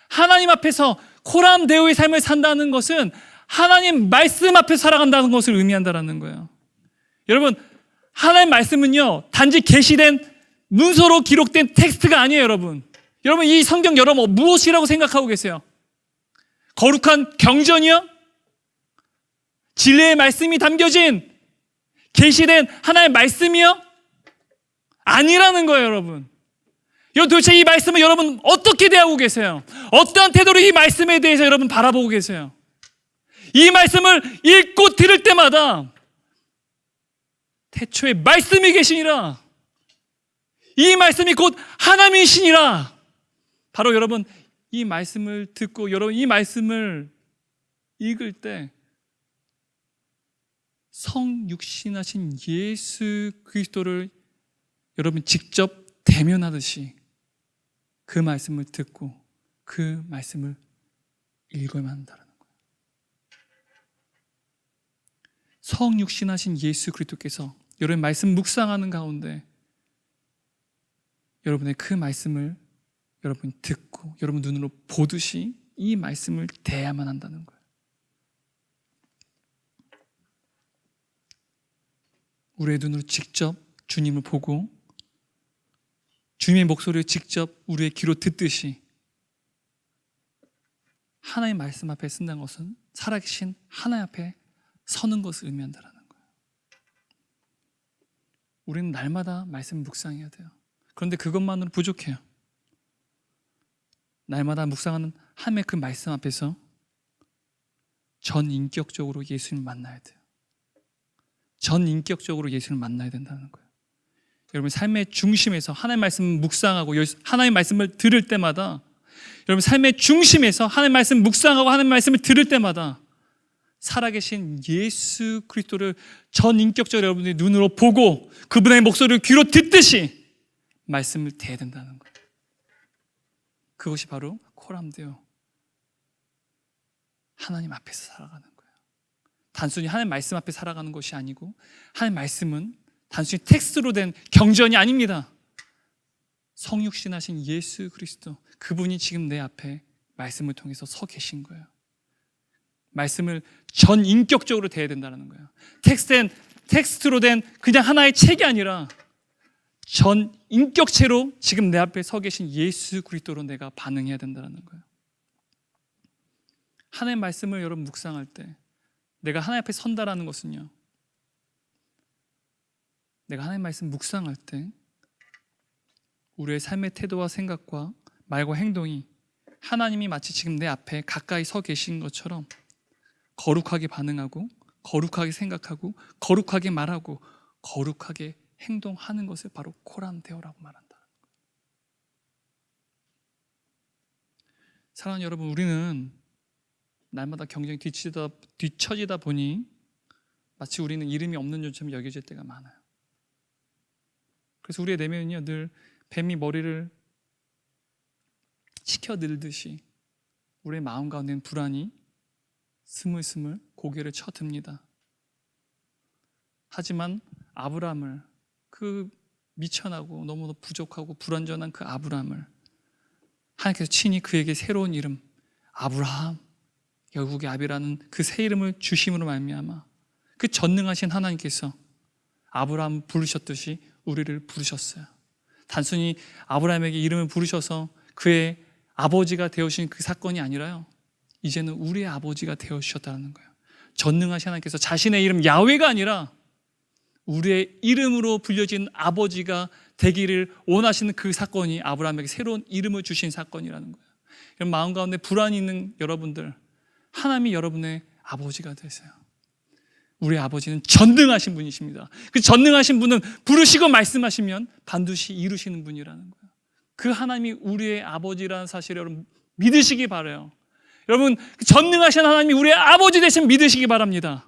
하나님 앞에서 코람데오의 삶을 산다는 것은 하나님 말씀 앞에서 살아간다는 것을 의미한다는 거예요. 여러분, 하나님 말씀은요, 단지 계시된 문서로 기록된 텍스트가 아니에요. 여러분, 이 성경 여러분 무엇이라고 생각하고 계세요? 거룩한 경전이요? 진리의 말씀이 담겨진 계시된 하나의 말씀이요? 아니라는 거예요. 여러분, 도대체 이 말씀을 여러분 어떻게 대하고 계세요? 어떠한 태도로 이 말씀에 대해서 여러분 바라보고 계세요? 이 말씀을 읽고 들을 때마다 태초에 말씀이 계시니라, 이 말씀이 곧 하나님이시니라. 바로 여러분 이 말씀을 듣고 여러분 이 말씀을 읽을 때 성육신하신 예수 그리스도를 여러분 직접 대면하듯이 그 말씀을 듣고 그 말씀을 읽어야만 한다는 거예요. 성육신하신 예수 그리스도께서 여러분 말씀 묵상하는 가운데 여러분의 그 말씀을 여러분 듣고 여러분 눈으로 보듯이 이 말씀을 대해야만 한다는 거예요. 우리의 눈으로 직접 주님을 보고 주님의 목소리를 직접 우리의 귀로 듣듯이 하나님의 말씀 앞에 쓴다는 것은 살아계신 하나님 앞에 서는 것을 의미한다는 거예요. 우리는 날마다 말씀을 묵상해야 돼요. 그런데 그것만으로 부족해요. 날마다 묵상하는 하나님의 그 말씀 앞에서 전인격적으로 예수님을 만나야 돼요. 전인격적으로 예수님을 만나야 된다는 거예요. 여러분 삶의 중심에서 하나님의 말씀을 묵상하고 하나님의 말씀을 들을 때마다 여러분 삶의 중심에서 하나님의 말씀을 묵상하고 하나님의 말씀을 들을 때마다 살아계신 예수 그리스도를 전인격적으로 여러분들이 눈으로 보고 그분의 목소리를 귀로 듣듯이 말씀을 대해야 된다는 거예요. 그것이 바로 코람데오 하나님 앞에서 살아가는 거예요. 단순히 하나님 말씀 앞에 살아가는 것이 아니고 하나님 말씀은 단순히 텍스트로 된 경전이 아닙니다. 성육신하신 예수 그리스도, 그분이 지금 내 앞에 말씀을 통해서 서 계신 거예요. 말씀을 전인격적으로 대해야 된다는 거예요. 텍스트로 된 그냥 하나의 책이 아니라 전인격체로 지금 내 앞에 서 계신 예수 그리스도로 내가 반응해야 된다는 거예요. 하나님의 말씀을 여러분 묵상할 때 내가 하나님 앞에 선다라는 것은요, 내가 하나님의 말씀 묵상할 때 우리의 삶의 태도와 생각과 말과 행동이 하나님이 마치 지금 내 앞에 가까이 서 계신 것처럼 거룩하게 반응하고 거룩하게 생각하고 거룩하게 말하고 거룩하게 행동하는 것을 바로 코람데오라고 말한다. 사랑하는 여러분, 우리는 날마다 경쟁이 뒤처지다 보니 마치 우리는 이름이 없는 존재처럼 여겨질 때가 많아요. 그래서 우리의 내면은요, 늘 뱀이 머리를 치켜 늘듯이 우리의 마음 가운데는 불안이 스물스물 고개를 쳐듭니다. 하지만 아브라함을, 그 미천하고 너무도 부족하고 불완전한 그 아브라함을 하나님께서 친히 그에게 새로운 이름, 아브라함, 여국의 아비라는 그 새 이름을 주심으로 말미암아 그 전능하신 하나님께서 아브라함을 부르셨듯이 우리를 부르셨어요. 단순히 아브라함에게 이름을 부르셔서 그의 아버지가 되어주신 그 사건이 아니라요, 이제는 우리의 아버지가 되어주셨다는 거예요. 전능하신 하나님께서 자신의 이름 야훼가 아니라 우리의 이름으로 불려진 아버지가 되기를 원하시는 그 사건이 아브라함에게 새로운 이름을 주신 사건이라는 거예요. 이런 마음 가운데 불안이 있는 여러분들, 하나님이 여러분의 아버지가 되세요. 우리 아버지는 전능하신 분이십니다. 그 전능하신 분은 부르시고 말씀하시면 반드시 이루시는 분이라는 거예요. 그 하나님이 우리의 아버지라는 사실을 여러분 믿으시기 바라요. 여러분, 그 전능하신 하나님이 우리의 아버지 되신 믿으시기 바랍니다.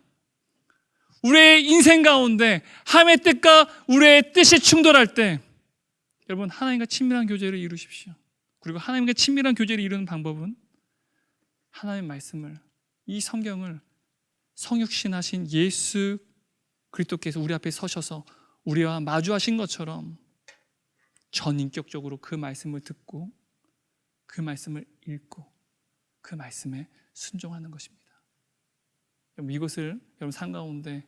우리의 인생 가운데 하나님의 뜻과 우리의 뜻이 충돌할 때 여러분, 하나님과 친밀한 교제를 이루십시오. 그리고 하나님과 친밀한 교제를 이루는 방법은 하나님의 말씀을, 이 성경을 성육신하신 예수 그리스도께서 우리 앞에 서셔서 우리와 마주하신 것처럼 전인격적으로 그 말씀을 듣고 그 말씀을 읽고 그 말씀에 순종하는 것입니다. 여러분, 이것을 여러분 삶 가운데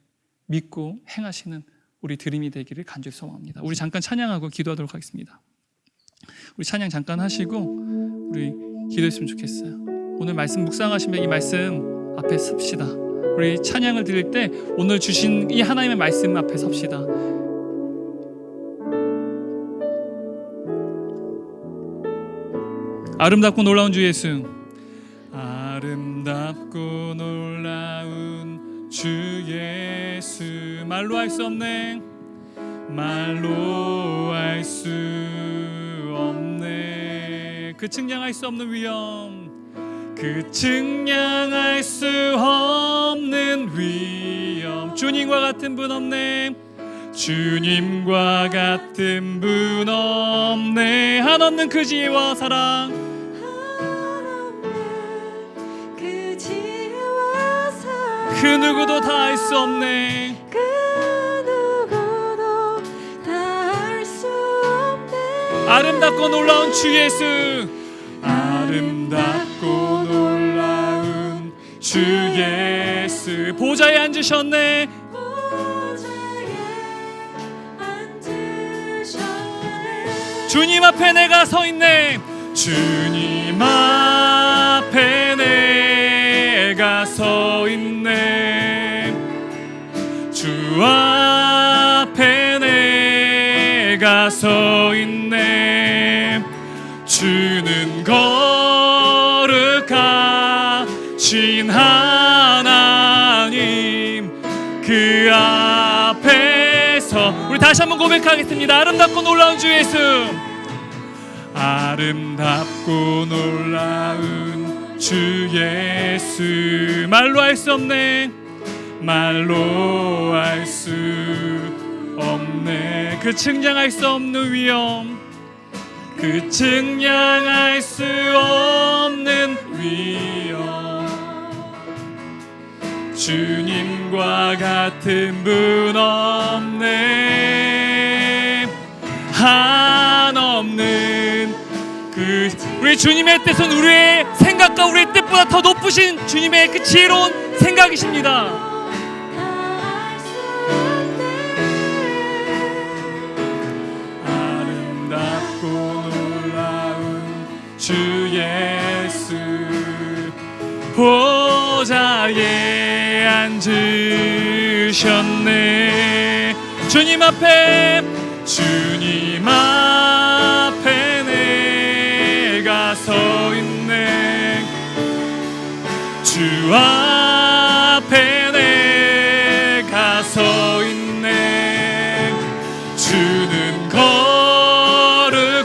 믿고 행하시는 우리 드림이 되기를 간절히 소망합니다. 우리 잠깐 찬양하고 기도하도록 하겠습니다. 우리 찬양 잠깐 하시고 우리 기도했으면 좋겠어요. 오늘 말씀 묵상하시면 이 말씀 앞에 섭시다. 우리 찬양을 드릴 때 오늘 주신 이 하나님의 말씀 앞에 섭시다. 아름답고 놀라운 주 예수, 아름답고 놀라운 주 예수, 말로 할 수 없네, 말로 할 수 없네, 그 측량할 수 없는 위엄, 그 측량할 수 없는 위엄, 주님과 같은 분 없네, 주님과 같은 분 없네, 한없는 그 지혜와 사랑, 한없는 그 지혜와 사랑, 그 누구도 다 할 수 없네, 그 누구도 다 할 수 없네, 아름답고 놀라운 주 예수, 아름답고 놀라운 주 예수, 보좌에 앉으셨네, 보좌에 앉으셨네, 주님 앞에 내가 서 있네, 주님 앞에 내가 서 있네, 주 앞에 내가 서 있네, 주는 거룩하신 하나님 그 앞에서 우리 다시 한번 고백하겠습니다. 아름답고 놀라운 주 예수, 아름답고 놀라운 주 예수, 말로 할 수 없네, 말로 할 수 없네, 그 측량할 수 없는 위엄, 그 측량할 수 없는 위엄, 주님과 같은 분 없네, 한없는 그 우리 주님의 뜻은 우리의 생각과 우리의 뜻보다 더 높으신 주님의 그 지혜로운 생각이십니다. 주 예수, 보좌에 앉으셨네, 주님 앞에, 주님 앞에 내가 서 있네, 주 앞에 내가 서 있네, 주는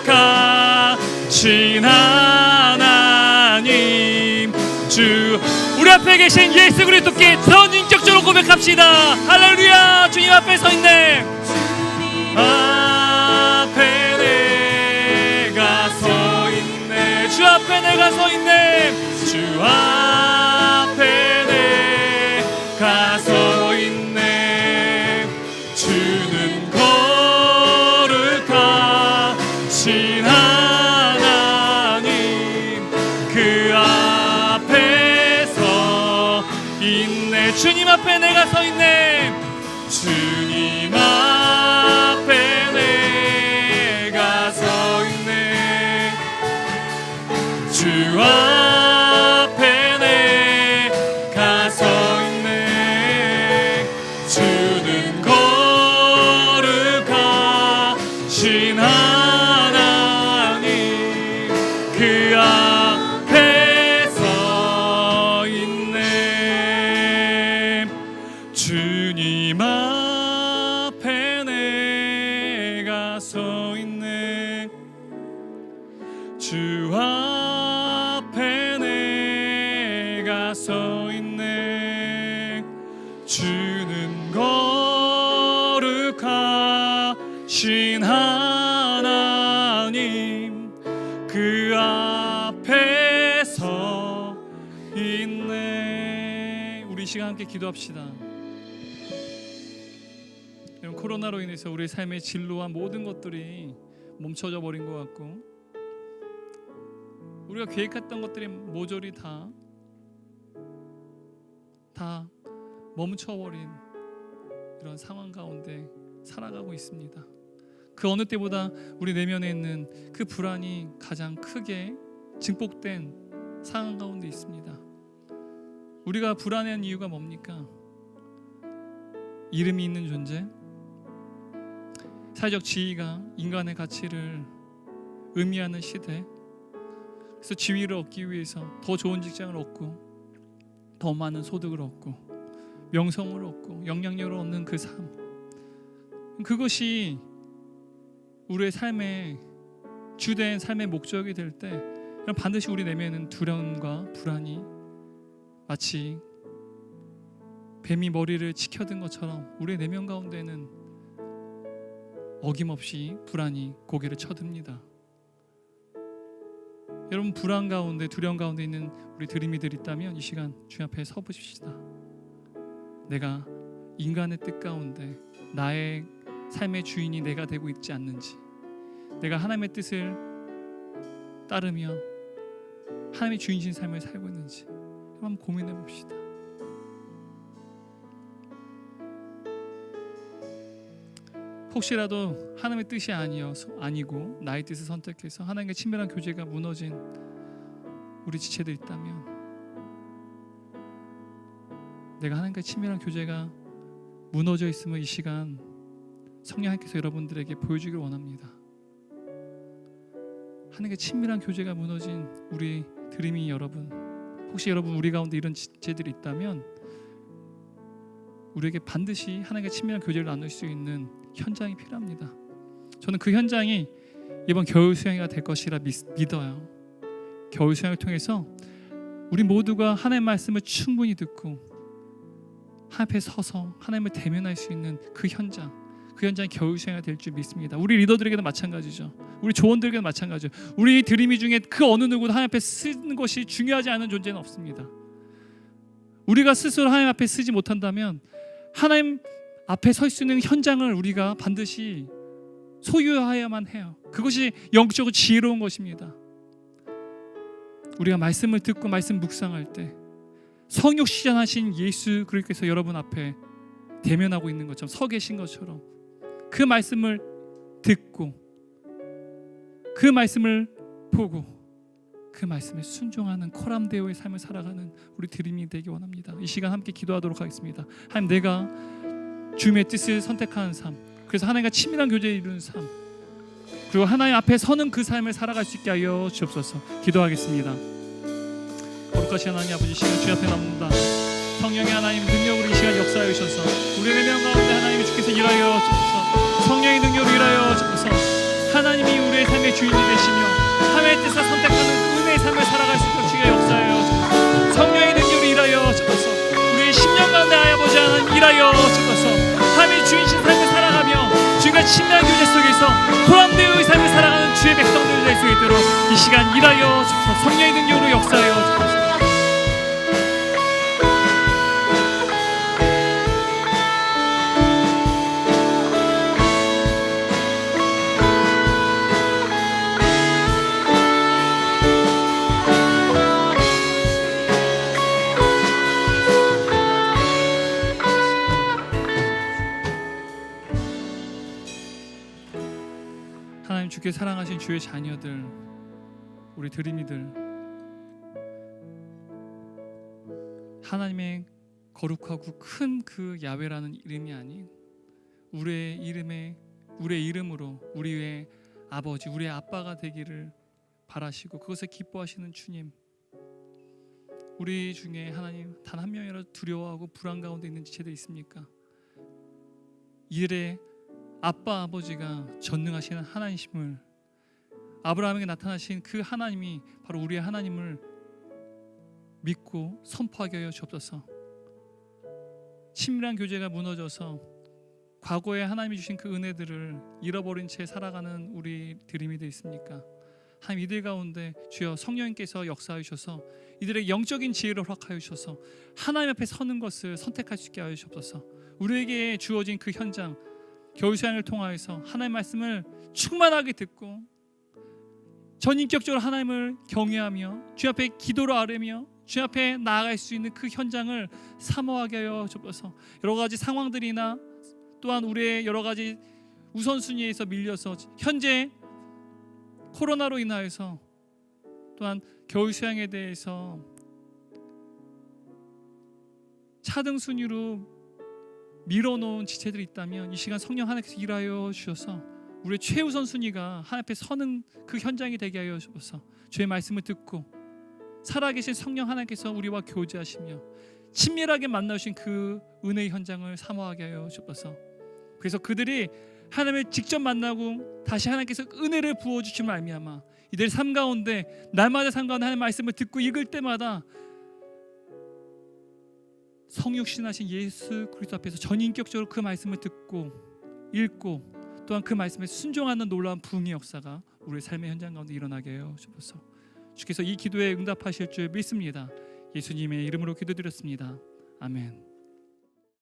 거룩하신 하나님 살아계신 예수 그리스도께 전인격적으로 고백합시다. 할렐루야. 주님 앞에 서 있네. 앞에 내가 서 있네. 주 앞에 내가 서 있네. 주 앞에 내가 서 있네. 주는 거룩하신 하나님 그 앞에 서 있네. 주님 앞에 내가 서 있네. 주님 앞에 내가 서 있네. 주 앞에 내가 서 있네. 주는 거룩하신 하나님 그 앞에 서 있네. 주님 앞에 내가 서 있네. 주 앞에 내가 서 있네. 주는 거룩하신 하나님 그 앞에 서 있네. 우리 이 시간 함께 기도합시다. 여러분, 코로나로 인해서 우리의 삶의 진로와 모든 것들이 멈춰져 버린 것 같고, 우리가 계획했던 것들이 모조리 다 멈춰버린 이런 상황 가운데 살아가고 있습니다. 그 어느 때보다 우리 내면에 있는 그 불안이 가장 크게 증폭된 상황 가운데 있습니다. 우리가 불안해하는 이유가 뭡니까? 이름이 있는 존재, 사회적 지위가 인간의 가치를 의미하는 시대. 그래서 지위를 얻기 위해서 더 좋은 직장을 얻고, 더 많은 소득을 얻고, 명성을 얻고, 영향력을 얻는 그 삶, 그것이 우리의 삶의 주된 삶의 목적이 될 때, 반드시 우리 내면에는 두려움과 불안이 마치 뱀이 머리를 치켜든 것처럼 우리의 내면 가운데는 어김없이 불안이 고개를 쳐듭니다. 여러분, 불안 가운데, 두려움 가운데 있는 우리 드림이들 있다면 이 시간 주님 앞에 서 보십시다. 내가 인간의 뜻 가운데 나의 삶의 주인이 내가 되고 있지 않는지, 내가 하나님의 뜻을 따르며 하나님의 주인이신 삶을 살고 있는지 한번 고민해 봅시다. 혹시라도 하나님의 뜻이 아니고 나의 뜻을 선택해서 하나님과 친밀한 교제가 무너진 우리 지체들 있다면, 내가 하나님과 친밀한 교제가 무너져 있음을 이 시간 성령님께서 여러분들에게 보여주길 원합니다. 하나님과 친밀한 교제가 무너진 우리 드림이 여러분, 혹시 여러분 우리 가운데 이런 지체들이 있다면 우리에게 반드시 하나님과 친밀한 교제를 나눌 수 있는 현장이 필요합니다. 저는 그 현장이 이번 겨울 수양회가 될 것이라 믿어요. 겨울 수양을 통해서 우리 모두가 하나님의 말씀을 충분히 듣고 하나님 앞에 서서 하나님을 대면할 수 있는 그 현장이 겨울 수양회가 될 줄 믿습니다. 우리 리더들에게도 마찬가지죠. 우리 조원들에게도 마찬가지죠. 우리 드림이 중에 그 어느 누구도 하나님 앞에 쓰는 것이 중요하지 않은 존재는 없습니다. 우리가 스스로 하나님 앞에 쓰지 못한다면 하나님 앞에 설 수 있는 현장을 우리가 반드시 소유하여야만 해요. 그것이 영적으로 지혜로운 것입니다. 우리가 말씀을 듣고 말씀 묵상할 때 성육 시전하신 예수 그리스도께서 여러분 앞에 대면하고 있는 것처럼, 서 계신 것처럼 그 말씀을 듣고 그 말씀을 보고 그 말씀에 순종하는 코람데오의 삶을 살아가는 우리 드림이 되기 원합니다. 이 시간 함께 기도하도록 하겠습니다. 하나님, 내가 주님의 뜻을 선택하는 삶, 그래서 하나님과 친밀한 교제를 이루는 삶, 그리고 하나님 앞에 서는 그 삶을 살아갈 수 있게 하여 주옵소서. 기도하겠습니다. 거룩하신 하나님 아버지, 시간 주 앞에 납니다. 성령의 하나님 능력으로 이 시간 역사하여 주셔서 우리의 내면 가운데 하나님이 주께서 일하여 주옵소서. 성령의 능력으로 일하여 주옵소서. 하나님이 우리의 삶의 주인이 되시며 하나님의 뜻을 선택하는 은혜의 삶을 살아갈 수 있도록 주의 역사하여 주옵소서. 성령의 능력으로 일하여 주옵소서. 일하여 주옵소서. 하나님의 주인신 삶을 살아가며 주님과 친밀한 교제 속에서 보람되어의 삶을 살아가는 주의 백성들 될 수 있도록 이 시간 일하여 주옵소서. 성령의 능력으로 역사하여 주옵소서. 하나님, 주께 사랑하신 주의 자녀들, 우리 드림이들, 하나님의 거룩하고 큰 그 야훼라는 이름이 아닌 우리의 이름으로 우리의 아버지, 우리의 아빠가 되기를 바라시고 그것을 기뻐하시는 주님, 우리 중에 하나님 단 한 명이라도 두려워하고 불안 가운데 있는 지체들 있습니까? 이들의 아빠 아버지가 전능하시는 하나님이심을, 아브라함에게 나타나신 그 하나님이 바로 우리의 하나님을 믿고 선포하게 하여 주옵소서. 친밀한 교제가 무너져서 과거에 하나님이 주신 그 은혜들을 잃어버린 채 살아가는 우리 드림이들 있습니까? 하나님, 이들 가운데 주여 성령님께서 역사하여 주셔서 이들의 영적인 지혜를 허락하여 주셔서 하나님 앞에 서는 것을 선택할 수 있게 하여 주옵소서. 우리에게 주어진 그 현장, 겨울수양을 통하여서 하나님의 말씀을 충만하게 듣고 전인격적으로 하나님을 경외하며 주 앞에 기도로 아뢰며 주 앞에 나아갈 수 있는 그 현장을 사모하게 하여 주옵소서. 여러 가지 상황들이나 또한 우리의 여러 가지 우선순위에서 밀려서 현재 코로나로 인하여서 또한 겨울수양에 대해서 차등 순위로 밀어놓은 지체들이 있다면 이 시간 성령 하나님께서 일하여 주셔서 우리의 최우선 순위가 하나님 앞에 서는 그 현장이 되게 하여 주셔서 주의 말씀을 듣고 살아계신 성령 하나님께서 우리와 교제하시며 친밀하게 만나주신 그 은혜의 현장을 사모하게 하여 주셔서, 그래서 그들이 하나님을 직접 만나고 다시 하나님께서 은혜를 부어주심을 알미암아 이들의 삶 가운데 날마다 삶 가운데 하나님의 말씀을 듣고 읽을 때마다 성육신하신 예수 그리스도 앞에서 전인격적으로 그 말씀을 듣고 읽고 또한 그 말씀에 순종하는 놀라운 부흥의 역사가 우리의 삶의 현장 가운데 일어나게 하여 주옵소서. 주께서 이 기도에 응답하실 줄 믿습니다. 예수님의 이름으로 기도드렸습니다. 아멘.